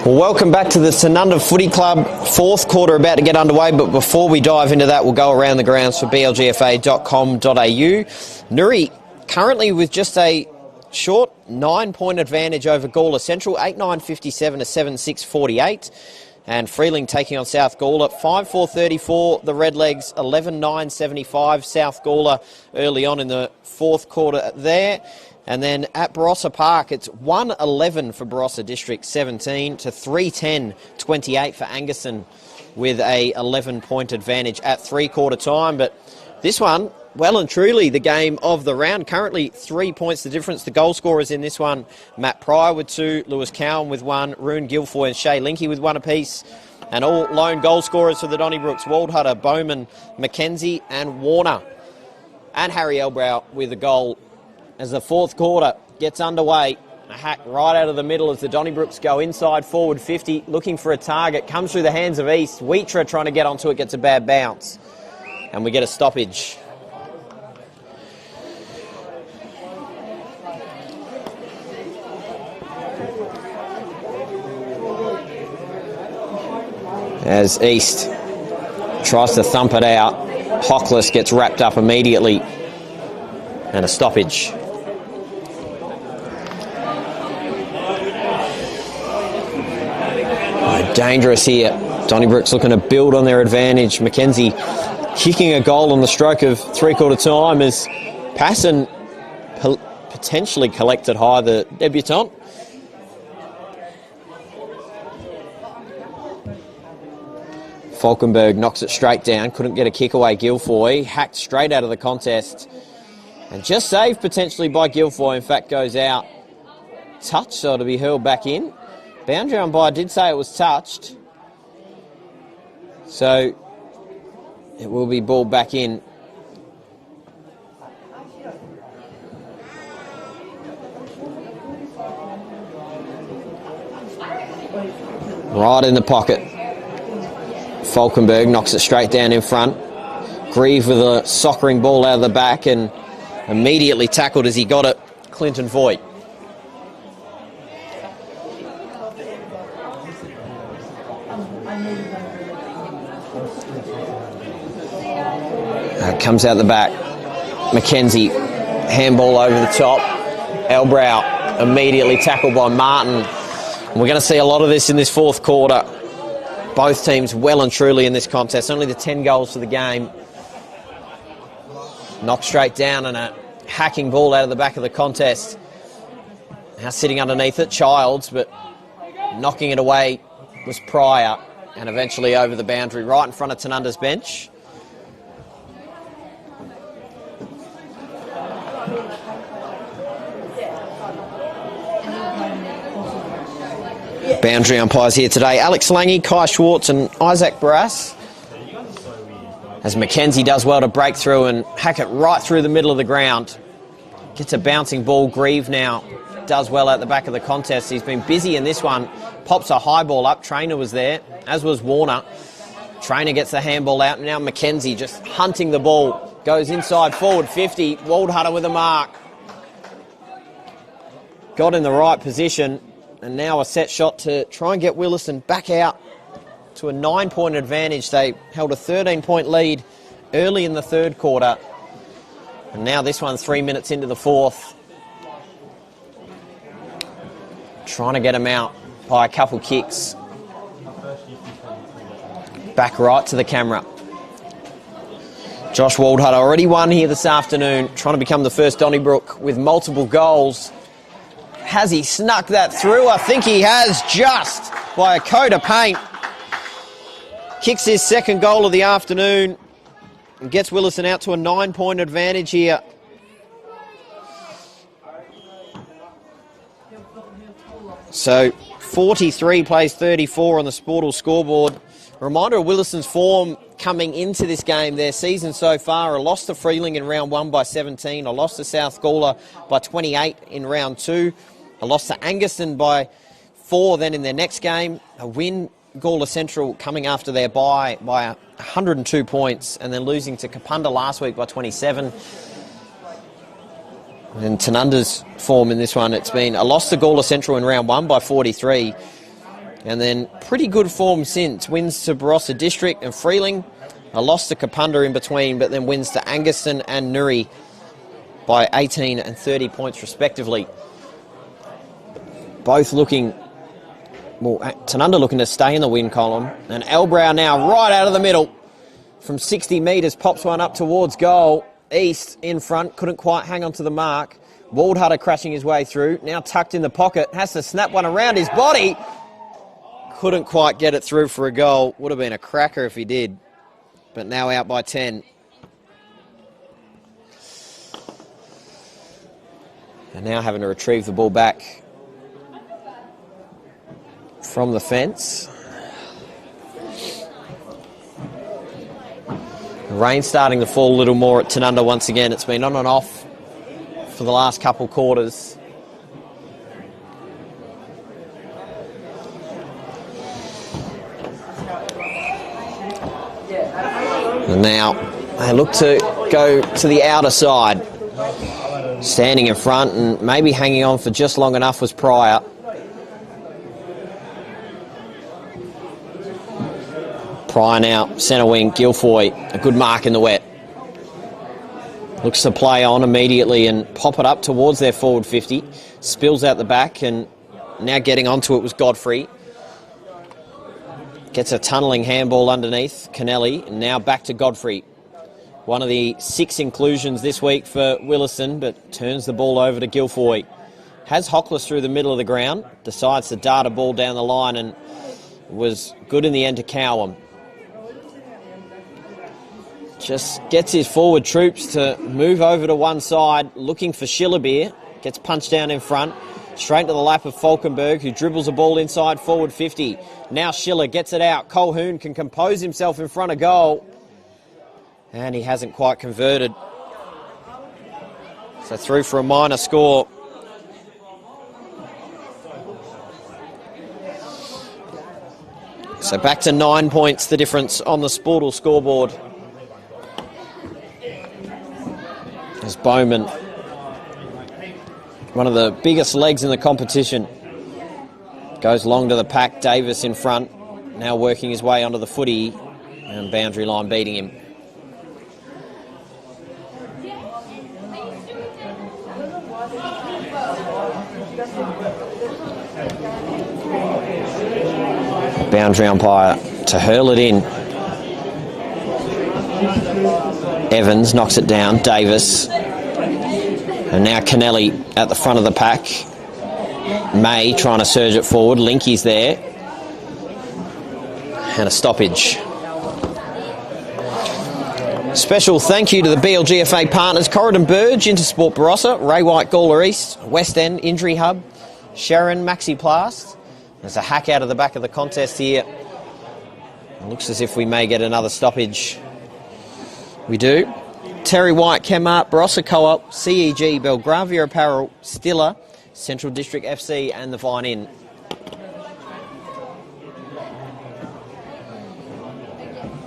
Well, welcome back to the Tanunda Footy Club. Fourth quarter about to get underway, but before we dive into that, we'll go around the grounds for blgfa.com.au. Nuri currently with just a short 9-point advantage over Gawler Central, 8-9-57 to 7-6-48. And Freeling taking on South Gawler, 5-4-34, the Redlegs, 11-9-75, South Gawler early on in the fourth quarter there. And then at Barossa Park, it's 1-11 for Barossa District, 17 to 3-10-28 for Angerson with a 11-point advantage at three-quarter time. But this one, well and truly the game of the round. Currently 3 points the difference. The goal scorers in this one, Matt Pryor with 2, Lewis Cowan with 1, Rune Guilfoy and Shay Linky with 1 apiece. And all lone goal scorers for the Donnybrooks, Waldhutter, Bowman, McKenzie and Warner. And Harry Elbrow with a goal as the fourth quarter gets underway. A hack right out of the middle as the Donnybrooks go inside forward 50, looking for a target. Comes through the hands of East. Wheatra trying to get onto it, gets a bad bounce. And we get a stoppage. As East tries to thump it out, Hockless gets wrapped up immediately. And a stoppage. Dangerous here. Donnybrooks looking to build on their advantage. McKenzie kicking a goal on the stroke of three-quarter time as Passon potentially collected high, the debutant. Falkenberg knocks it straight down. Couldn't get a kick away. Guilfoy hacked straight out of the contest. And just saved potentially by Guilfoy. In fact, goes out. Touch, so to be hurled back in. Boundary umpire did say it was touched. So it will be balled back in. Right in the pocket. Falkenberg knocks it straight down in front. Grieve with a soccering ball out of the back and immediately tackled as he got it. Clinton Voigt. Comes out the back. McKenzie, handball over the top. Elbrow immediately tackled by Martin. And we're going to see a lot of this in this fourth quarter. Both teams well and truly in this contest. Only the 10 goals for the game. Knocked straight down and a hacking ball out of the back of the contest. Now sitting underneath it, Childs, but knocking it away was Pryor. And eventually over the boundary right in front of Tanunda's bench. Boundary umpires here today. Alex Lange, Kai Schwartz and Isaac Barras. As McKenzie does well to break through and hack it right through the middle of the ground. Gets a bouncing ball. Grieve now does well at the back of the contest. He's been busy in this one. Pops a high ball up. Trainer was there, as was Warner. Trainer gets the handball out. And now McKenzie just hunting the ball. Goes inside forward 50. Waldhutter with a mark. Got in the right position. And now a set shot to try and get Willaston back out to a 9-point advantage. They held a 13-point lead early in the third quarter. And now this one's 3 minutes into the fourth. Trying to get them out by a couple kicks. Back right to the camera. Josh Waldhutter already won here this afternoon. Trying to become the first Donnybrook with multiple goals. Has he snuck that through? I think he has, just by a coat of paint. Kicks his second goal of the afternoon and gets Willaston out to a 9-point advantage here. So 43 plays 34 on the Sportal scoreboard. A reminder of Willaston's form coming into this game. Their season so far, a loss to Freeling in round 1 by 17, a loss to South Gawler by 28 in round 2, a loss to Angerson by 4 then in their next game, a win Gawler Central coming after their bye by 102 points and then losing to Kapunda last week by 27. And Tanunda's form in this one, it's been a loss to Gawler Central in round 1 by 43, And then pretty good form since. Wins to Barossa District and Freeling. A loss to Kapunda in between, but then wins to Angaston and Nuri by 18 and 30 points respectively. Both looking, well, Tanunda looking to stay in the win column. And Elbrow now right out of the middle from 60 metres, pops one up towards goal. East in front, couldn't quite hang on to the mark. Waldhutter crashing his way through, now tucked in the pocket, has to snap one around his body. Couldn't quite get it through for a goal. Would have been a cracker if he did. But now out by 10. And now having to retrieve the ball back from the fence. Rain starting to fall a little more at Tanunda once again. It's been on and off for the last couple quarters. And now they look to go to the outer side. Standing in front and maybe hanging on for just long enough was Pryor. Pryor now, centre wing, Guilfoy, a good mark in the wet. Looks to play on immediately and pop it up towards their forward 50. Spills out the back and now getting onto it was Godfrey. Gets a tunnelling handball underneath Kennelly, and now back to Godfrey. One of the 6 inclusions this week for Willaston, but turns the ball over to Guilfoy. Has Hockless through the middle of the ground, decides to dart a ball down the line and was good in the end to Cowham. Just gets his forward troops to move over to one side, looking for Schillerbeer. Gets punched down in front. Straight to the lap of Falkenberg, who dribbles a ball inside forward 50. Now Schiller gets it out. Colhoun can compose himself in front of goal. And he hasn't quite converted. So through for a minor score. So back to 9 points, the difference on the Sportle scoreboard. As Bowman, one of the biggest legs in the competition, goes long to the pack. Davis in front, now working his way onto the footy and boundary line beating him. Boundary umpire to hurl it in. Evans knocks it down. Davis. And now Kennelly at the front of the pack. May trying to surge it forward. Linky's there. And a stoppage. Special thank you to the BLGFA partners, Corridon Burge, Intersport Barossa, Ray White Gawler East, West End Injury Hub, Sharon Maxiplast. There's a hack out of the back of the contest here. It looks as if we may get another stoppage. We do. Terry White, Kmart, Barossa Co-op, CEG, Belgravia Apparel, Stiller, Central District FC and the Vine Inn.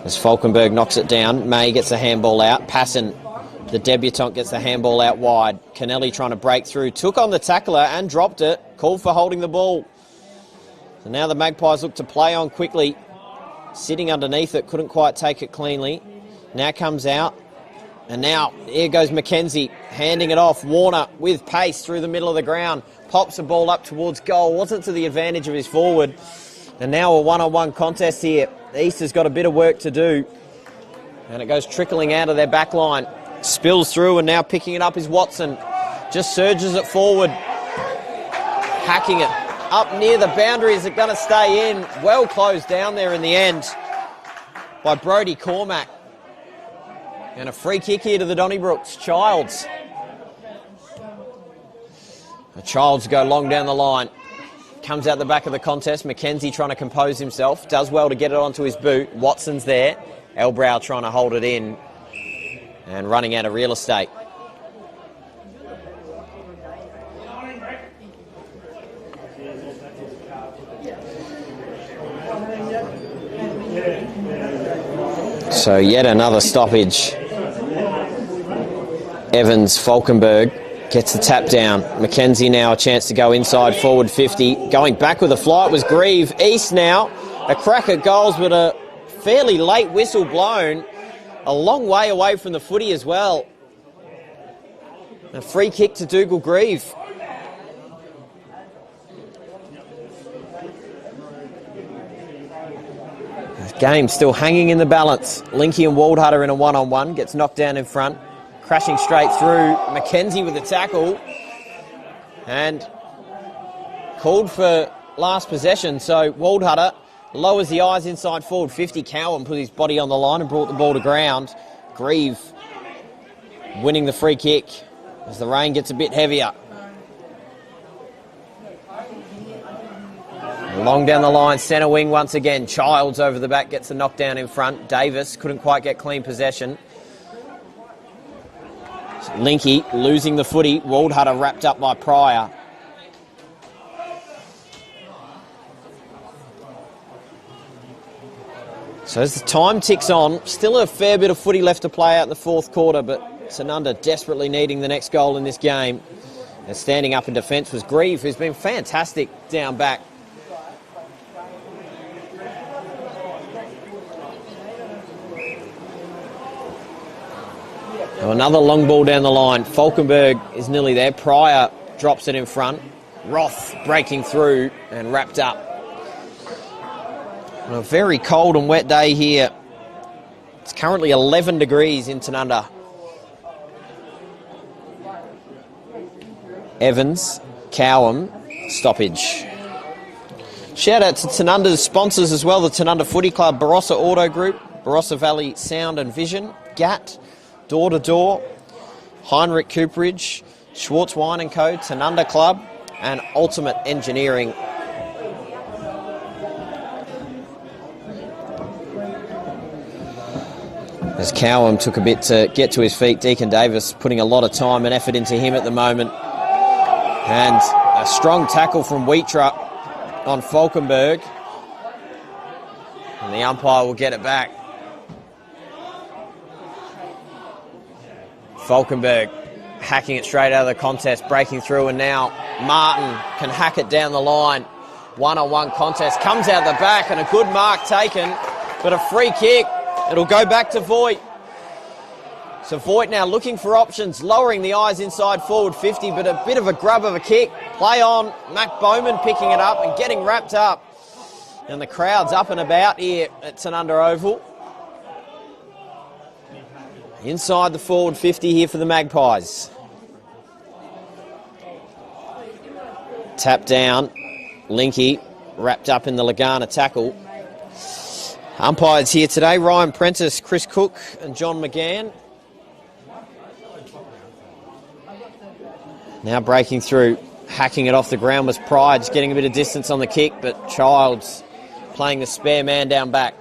As Falkenberg knocks it down, May gets a handball out. Passon, the debutant, gets the handball out wide. Kennelly trying to break through, took on the tackler and dropped it. Called for holding the ball. So now the Magpies look to play on quickly. Sitting underneath it, couldn't quite take it cleanly. Now comes out. And now, here goes Mackenzie, handing it off. Warner with pace through the middle of the ground. Pops the ball up towards goal. Wasn't to the advantage of his forward. And now a one-on-one contest here. East has got a bit of work to do. And it goes trickling out of their back line. Spills through and now picking it up is Watson. Just surges it forward. Hacking it up near the boundary. Is it going to stay in? Well closed down there in the end by Brodie Cormack. And a free kick here to the Donnybrooks. Childs. The Childs go long down the line. Comes out the back of the contest. Mackenzie trying to compose himself. Does well to get it onto his boot. Watson's there. Elbrow trying to hold it in. And running out of real estate. So yet another stoppage. Evans, Falkenberg Gets the tap down. Mackenzie now a chance to go inside forward 50. Going back with a flight was Grieve. East now. A crack at goals, but a fairly late whistle blown. A long way away from the footy as well. A free kick to Dougal Grieve. Game still hanging in the balance. Linky and Waldhutter in a one-on-one. Gets knocked down in front. Crashing straight through. Mackenzie with a tackle. And called for last possession. So Waldhutter lowers the eyes inside forward 50. Cowan put his body on the line and brought the ball to ground. Grieve winning the free kick as the rain gets a bit heavier. Long down the line, centre wing once again. Childs over the back, gets the knockdown in front. Davis couldn't quite get clean possession. Linky losing the footy. Waldhutter wrapped up by Pryor. So as the time ticks on, still a fair bit of footy left to play out in the fourth quarter, but Tanunda desperately needing the next goal in this game. And standing up in defence was Grieve, who's been fantastic down back. So another long ball down the line. Falkenberg is nearly there. Pryor drops it in front. Roth breaking through and wrapped up. On a very cold and wet day here. It's currently 11 degrees in Tanunda. Evans, Cowan, stoppage. Shout out to Tanunda's sponsors as well, the Tanunda Footy Club, Barossa Auto Group, Barossa Valley Sound and Vision, GAT, Door to Door, Heinrich Cooperage, Schwartz Wine & Co, Tanunda Club, and Ultimate Engineering. As Cowan took a bit to get to his feet, Deacon Davis putting a lot of time and effort into him at the moment. And a strong tackle from Wheatra on Falkenberg. And the umpire will get it back. Falkenberg hacking it straight out of the contest, breaking through, and now Martin can hack it down the line. One-on-one contest, comes out the back, and a good mark taken, but a free kick. It'll go back to Voigt. So Voigt now looking for options, lowering the eyes inside forward 50, but a bit of a grub of a kick. Play on, Mac Bowman picking it up and getting wrapped up. And the crowd's up and about here at Tanunda Oval. Inside the forward 50 here for the Magpies. Tap down, Linky wrapped up in the Lagana tackle. Umpires here today, Ryan Prentice, Chris Cook and John McGann. Now breaking through, hacking it off the ground was Pride, just getting a bit of distance on the kick, but Childs playing the spare man down back.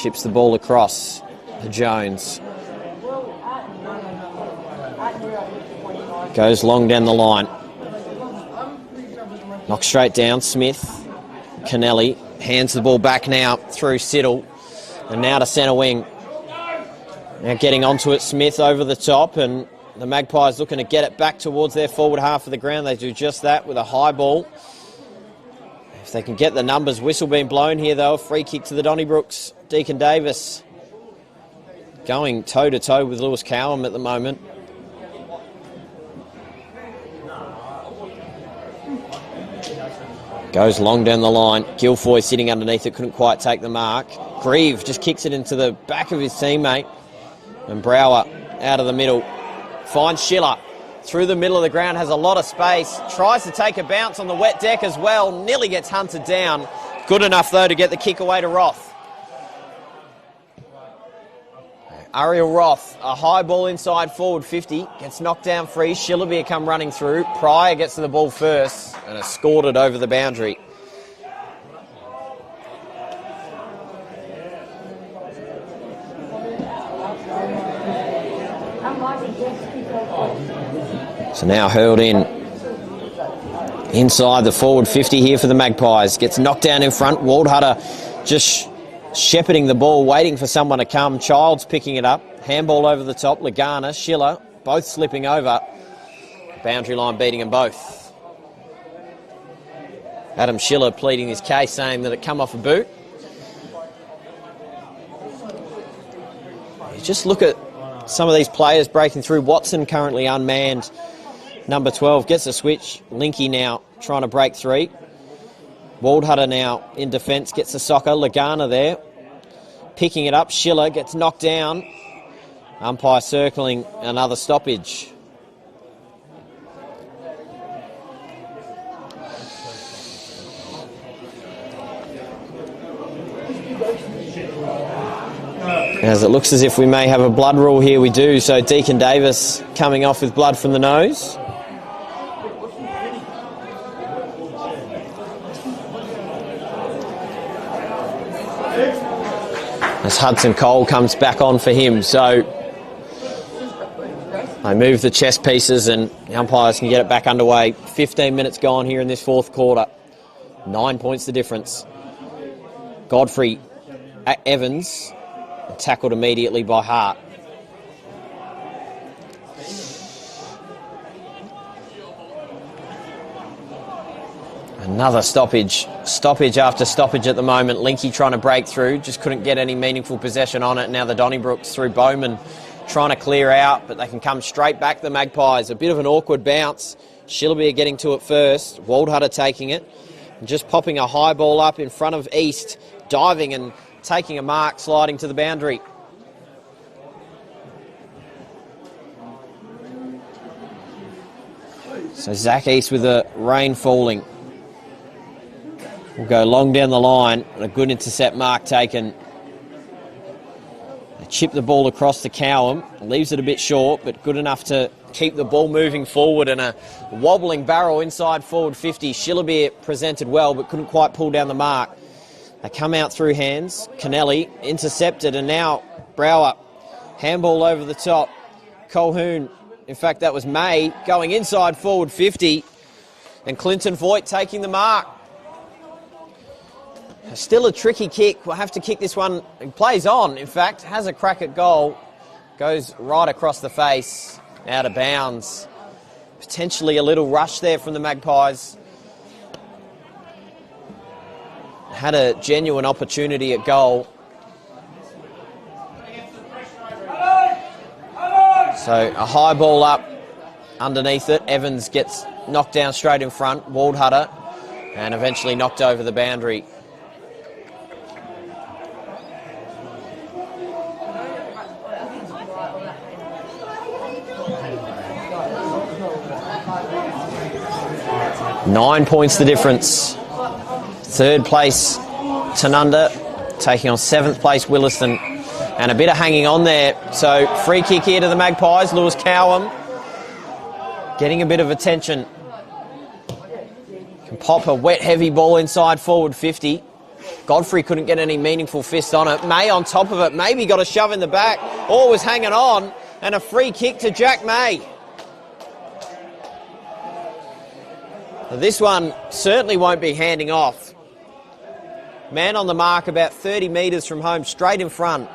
Chips the ball across to Jones. Goes long down the line. Knocks straight down, Smith. Kennelly hands the ball back now through Siddle. And now to centre wing. Now getting onto it, Smith over the top, and the Magpies looking to get it back towards their forward half of the ground. They do just that with a high ball. If they can get the numbers, whistle being blown here though. A free kick to the Donnybrooks. Deacon Davis going toe-to-toe with Lewis Cowan at the moment. Goes long down the line. Guilfoy sitting underneath it, couldn't quite take the mark. Grieve just kicks it into the back of his teammate. And Brower out of the middle. Finds Schiller through the middle of the ground, has a lot of space. Tries to take a bounce on the wet deck as well. Nearly gets hunted down. Good enough though to get the kick away to Roth. Ariel Roth, a high ball inside forward 50, gets knocked down free. Schillerbeer come running through. Pryor gets to the ball first and has scored it over the boundary. So now hurled in inside the forward 50 here for the Magpies. Gets knocked down in front. Waldhutter just shepherding the ball, waiting for someone to come. Childs picking it up. Handball over the top. Lagana, Schiller, both slipping over. Boundary line beating them both. Adam Schiller pleading his case, saying that it come off a boot. You just look at some of these players breaking through. Watson currently unmanned. Number 12 gets a switch. Linky now trying to break three. Waldhutter now in defence, gets a soccer. Lagana there, picking it up. Schiller gets knocked down. Umpire circling another stoppage. As it looks as if we may have a blood rule here, we do. So Deacon Davis coming off with blood from the nose. As Hudson Cole comes back on for him. So they move the chess pieces and the umpires can get it back underway. 15 minutes gone here in this fourth quarter. 9 points the difference. Godfrey Evans tackled immediately by Hart. Another stoppage. Stoppage after stoppage at the moment. Linky trying to break through. Just couldn't get any meaningful possession on it. Now the Donnybrooks through Bowman trying to clear out, but they can come straight back, the Magpies. A bit of an awkward bounce. Shillerby getting to it first. Waldhutter taking it. And just popping a high ball up in front of East. Diving and taking a mark, sliding to the boundary. So Zach East with the rain falling. Will go long down the line. A good intercept mark taken. They chip the ball across to Cowham. Leaves it a bit short, but good enough to keep the ball moving forward, and a wobbling barrel inside forward 50. Shillerby presented well, but couldn't quite pull down the mark. They come out through hands. Kennelly intercepted, and now Brower. Handball over the top. Colhoun, in fact that was May, going inside forward 50. And Clinton Voigt taking the mark. Still a tricky kick. We'll have to kick this one. He plays on, in fact. Has a crack at goal. Goes right across the face. Out of bounds. Potentially a little rush there from the Magpies. Had a genuine opportunity at goal. So a high ball up underneath it. Evans gets knocked down straight in front. Waldhutter. And eventually knocked over the boundary. Nine points the difference. Third place, Tanunda, taking on seventh place, Willaston. And a bit of hanging on there. So free kick here to the Magpies. Lewis Cowham getting a bit of attention. Can pop a wet, heavy ball inside forward 50. Godfrey couldn't get any meaningful fist on it. May on top of it. Maybe got a shove in the back. Or was hanging on. And a free kick to Jack May. This one certainly won't be handing off. Man on the mark about 30 metres from home, straight in front.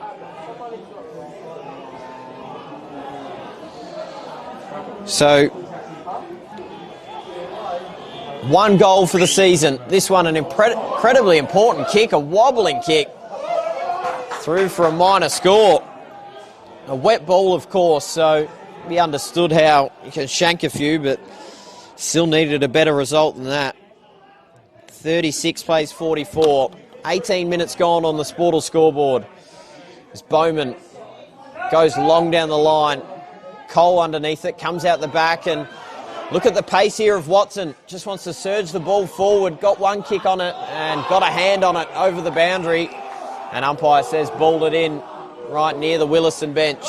So, one goal for the season. This one an incredibly important kick, a wobbling kick. Through for a minor score. A wet ball, of course, so we understood how you can shank a few, but still needed a better result than that. 36 plays 44. 18 minutes gone on the Sportal scoreboard. As Bowman goes long down the line. Cole underneath it, comes out the back, and look at the pace here of Watson. Just wants to surge the ball forward. Got one kick on it and got a hand on it over the boundary. And umpire says balled it in right near the Willaston bench.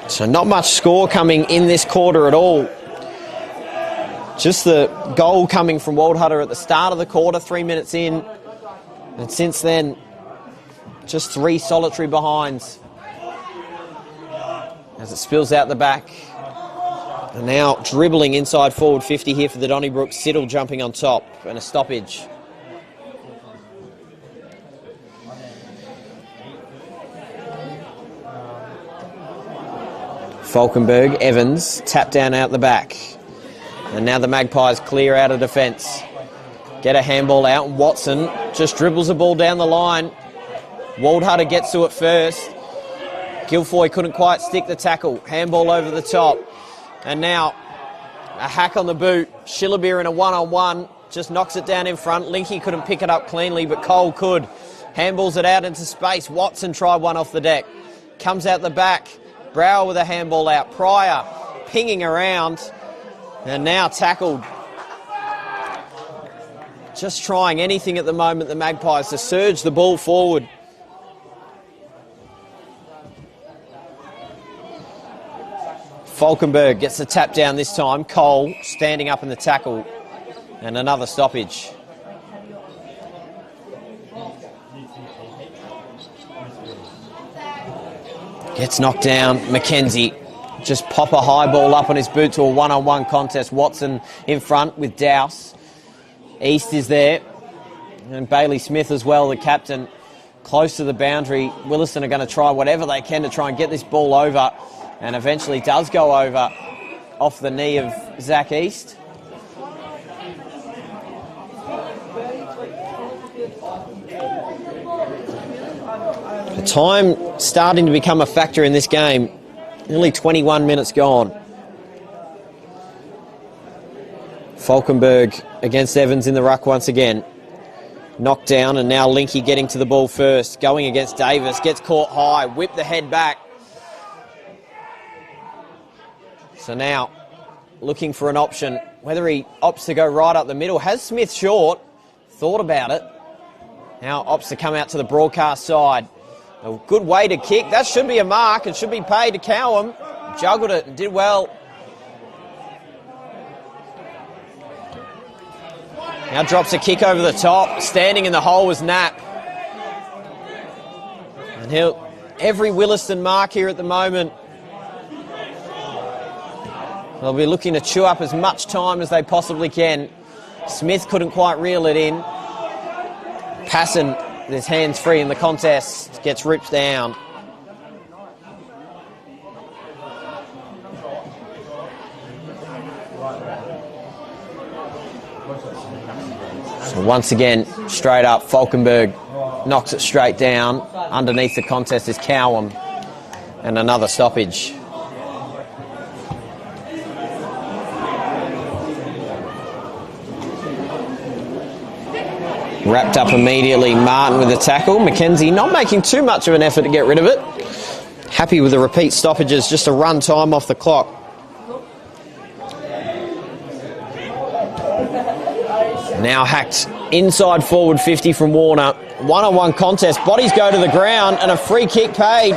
So not much score coming in this quarter at all. Just the goal coming from Waldhutter at the start of the quarter, 3 minutes in. And since then, just three solitary behinds. As it spills out the back. And now dribbling inside forward 50 here for the Donnybrook. Siddle jumping on top and a stoppage. Falkenberg, Evans, tap down out the back. And now the Magpies clear out of defence. Get a handball out. Watson just dribbles the ball down the line. Waldhutter gets to it first. Guilfoyle couldn't quite stick the tackle. Handball over the top. And now a hack on the boot. Shillabeer in a one-on-one. Just knocks it down in front. Linky couldn't pick it up cleanly, but Cole could. Handballs it out into space. Watson tried one off the deck. Comes out the back. Brower with a handball out. Pryor pinging around. And now tackled. Just trying anything at the moment, the Magpies, to surge the ball forward. Falkenberg gets the tap down this time. Cole standing up in the tackle. And another stoppage. Gets knocked down. Mackenzie just pop a high ball up on his boot to a one-on-one contest. Watson in front with Dowse. East is there. And Bailey Smith as well, the captain, close to the boundary. Willaston are going to try whatever they can to try and get this ball over. And eventually does go over off the knee of Zach East. The time starting to become a factor in this game. Nearly 21 minutes gone. Falkenberg against Evans in the ruck once again. Knocked down, and now Linky getting to the ball first. Going against Davis. Gets caught high. Whip the head back. So now looking for an option. Whether he opts to go right up the middle. Has Smith short. Thought about it. Now opts to come out to the broadcast side. A good way to kick. That should be a mark. It should be paid to Cowham. Juggled it and did well. Now drops a kick over the top. Standing in the hole was Knapp. And every Willaston mark here at the moment. They'll be looking to chew up as much time as they possibly can. Smith couldn't quite reel it in. Passon, with his hands free in the contest, gets ripped down. So once again, straight up, Falkenberg knocks it straight down. Underneath the contest is Cowham. And another stoppage. Wrapped up immediately, Martin with the tackle. Mackenzie not making too much of an effort to get rid of it. Happy with the repeat stoppages, just a run time off the clock. Now hacked inside forward 50 from Warner. One-on-one contest, bodies go to the ground and a free kick paid.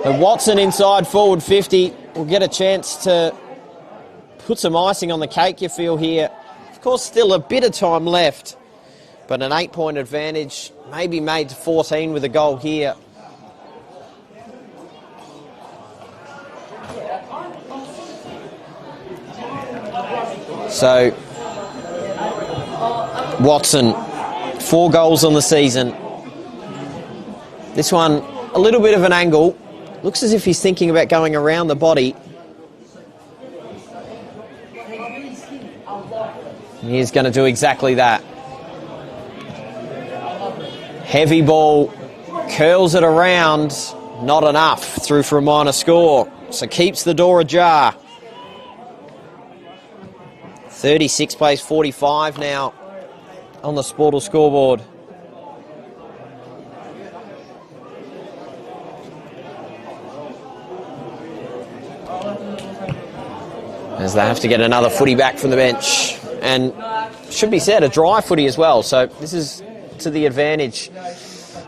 But Watson inside forward 50 will get a chance to put some icing on the cake, you feel here. Of course, still a bit of time left. But an 8-point advantage, maybe made to 14 with a goal here. So, Watson, 4 goals on the season. This one, a little bit of an angle. Looks as if he's thinking about going around the body. He's going to do exactly that. Heavy ball, curls it around, not enough, through for a minor score. So keeps the door ajar. 36 plays 45 now on the Sportal scoreboard. As they have to get another footy back from the bench. And should be said, a dry footy as well. So this is to the advantage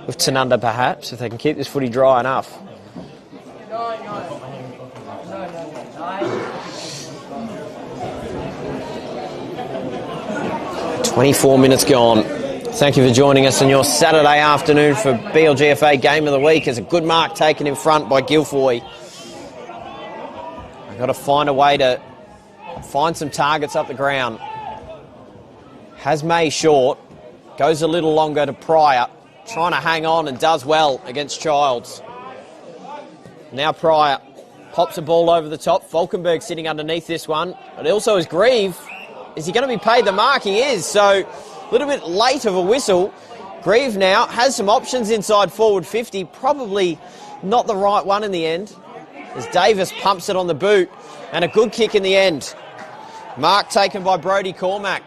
of Tanunda, perhaps, if they can keep this footy dry enough. "24 minutes gone." Thank you for joining us on your Saturday afternoon for BLGFA Game of the Week. As a good mark taken in front by Guilfoyle. They've got to find a way to find some targets up the ground. Has May short. Goes a little longer to Pryor. Trying to hang on and does well against Childs. Now Pryor pops a ball over the top. Falkenberg sitting underneath this one. But also is Grieve. Is he going to be paid the mark? He is. So a little bit late of a whistle. Grieve now has some options inside forward 50. Probably not the right one in the end. As Davis pumps it on the boot. And a good kick in the end. Mark taken by Brodie Cormack.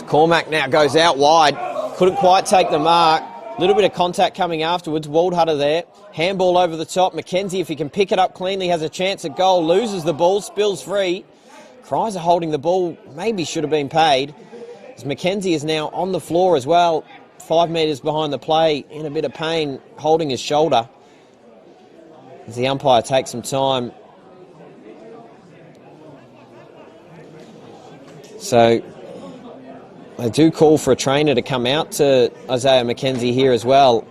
Cormack now goes out wide. Couldn't quite take the mark. A little bit of contact coming afterwards. Waldhutter there. Handball over the top. McKenzie, if he can pick it up cleanly, has a chance at goal. Loses the ball. Spills free. Cries are holding the ball. Maybe should have been paid. As McKenzie is now on the floor as well. 5 metres behind the play. In a bit of pain. Holding his shoulder. As the umpire takes some time. So they do call for a trainer to come out to Isaiah McKenzie here as well.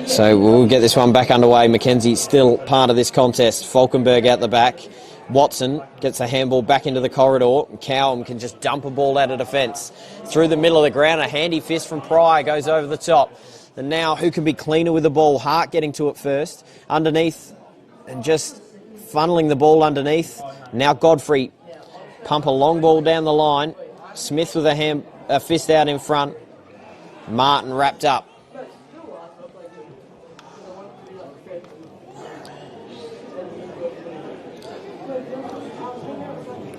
So we'll get this one back underway. McKenzie still part of this contest. Falkenberg out the back. Watson gets a handball back into the corridor. Cowham can just dump a ball out of defence. Through the middle of the ground, a handy fist from Pryor goes over the top. And now who can be cleaner with the ball? Hart getting to it first. Underneath and just funneling the ball underneath. Now Godfrey pump a long ball down the line. Smith with a fist out in front. Martin wrapped up.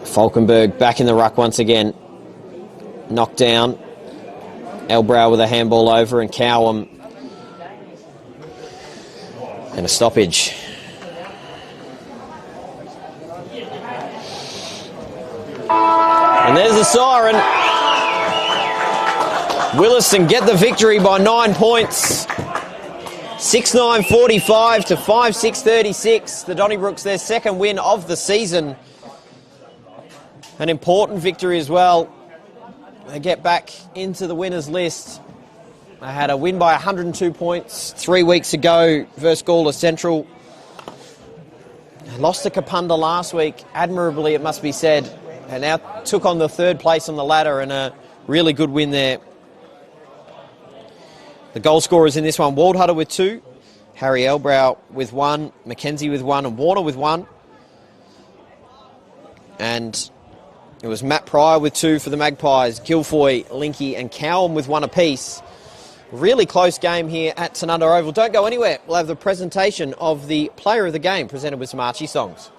Falkenberg back in the ruck once again. Knocked down. Elbrow with a handball over and Cowham. And a stoppage. And there's the siren. Willaston get the victory by 9 points. 6-9-45 to 5-6-36. The Donnybrooks, their second win of the season. An important victory as well. They get back into the winners list. They had a win by 102 points 3 weeks ago versus Gawler Central. They lost to Kapunda last week, admirably it must be said, and now took on the third place on the ladder and a really good win there. The goal scorers in this one, Waldhutter with 2, Harry Elbrow with 1, McKenzie with 1 and Warner with 1. And it was Matt Pryor with 2 for the Magpies, Guilfoy, Linky and Cowham with 1 apiece. Really close game here at Tanunda Oval. Don't go anywhere. We'll have the presentation of the player of the game presented with some Archie songs.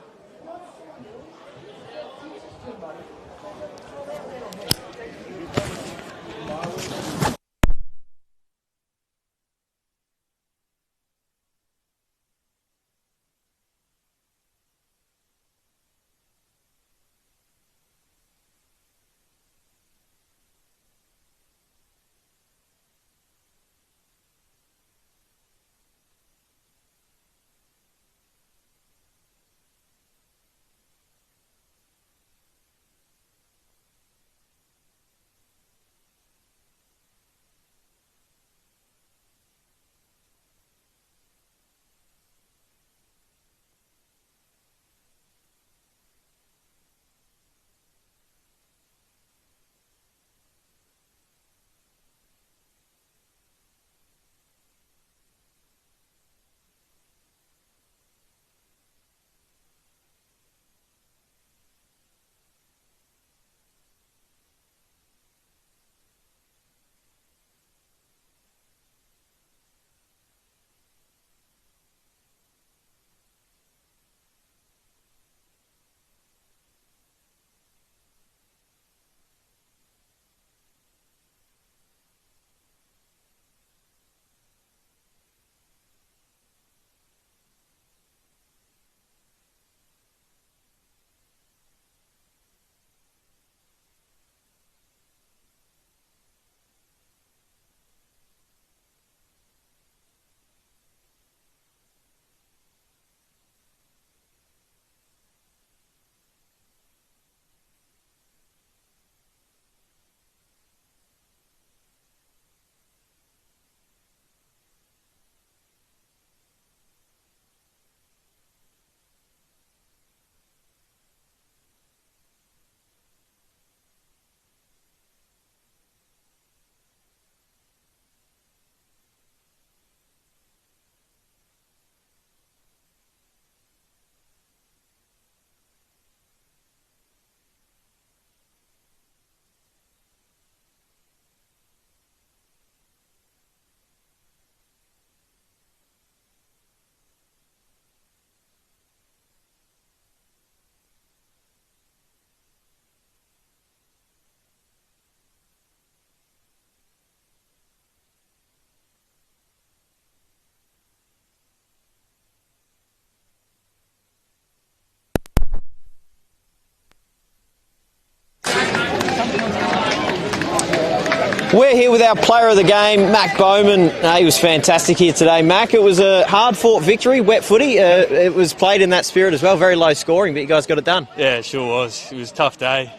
We're here with our player of the game, Mac Bowman. He was fantastic here today. Mac, it was a hard-fought victory, wet footy. It was played in that spirit as well, very low scoring, but you guys got it done. Yeah, it sure was. It was a tough day,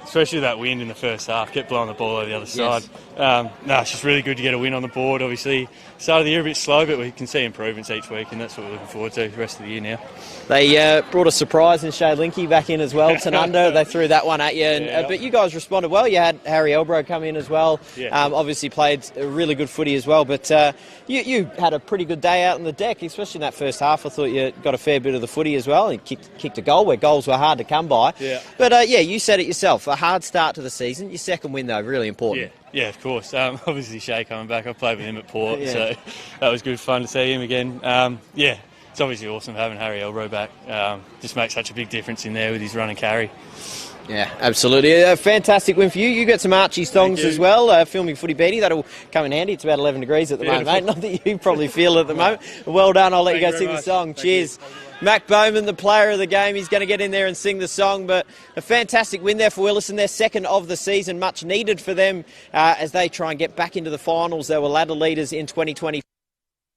especially that wind in the first half. Kept blowing the ball over the other side. It's just really good to get a win on the board. Obviously, start of the year a bit slow, but we can see improvements each week, and that's what we're looking forward to the rest of the year now. They brought a surprise in Shay Linky back in as well. Tanunda, they threw that one at you, but you guys responded well. You had Harry Elbro come in as well. Obviously played a really good footy as well, but you had a pretty good day out on the deck, especially in that first half. I thought you got a fair bit of the footy as well. You kicked a goal where goals were hard to come by. But you said it yourself, a hard start to the season. Your second win though, really important. Yeah, of course. Obviously Shay coming back. I played with him at Port, so that was good fun to see him again. It's obviously awesome having Harry Elbro back. Just makes such a big difference in there with his run and carry. Yeah, absolutely. A fantastic win for you. You got some Archie thongs as well, filming footy beanie. That'll come in handy. It's about 11 degrees at the moment, mate. Not that you probably feel it at the moment. Well done. I'll let you go sing the song. Cheers. Mac Bowman, the player of the game. He's going to get in there and sing the song, but a fantastic win there for Willaston. Their second of the season, much needed for them as they try and get back into the finals. They were ladder leaders in 2020.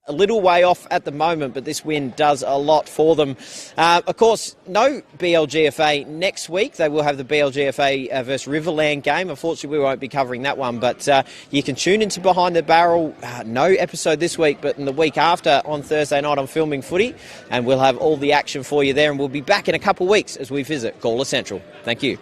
A little way off at the moment, but this win does a lot for them. Of course, no BLGFA next week. They will have the BLGFA versus Riverland game. Unfortunately, we won't be covering that one, but you can tune into Behind the Barrel. No episode this week, but in the week after on Thursday night, I'm filming footy, and we'll have all the action for you there, and we'll be back in a couple of weeks as we visit Gawler Central. Thank you.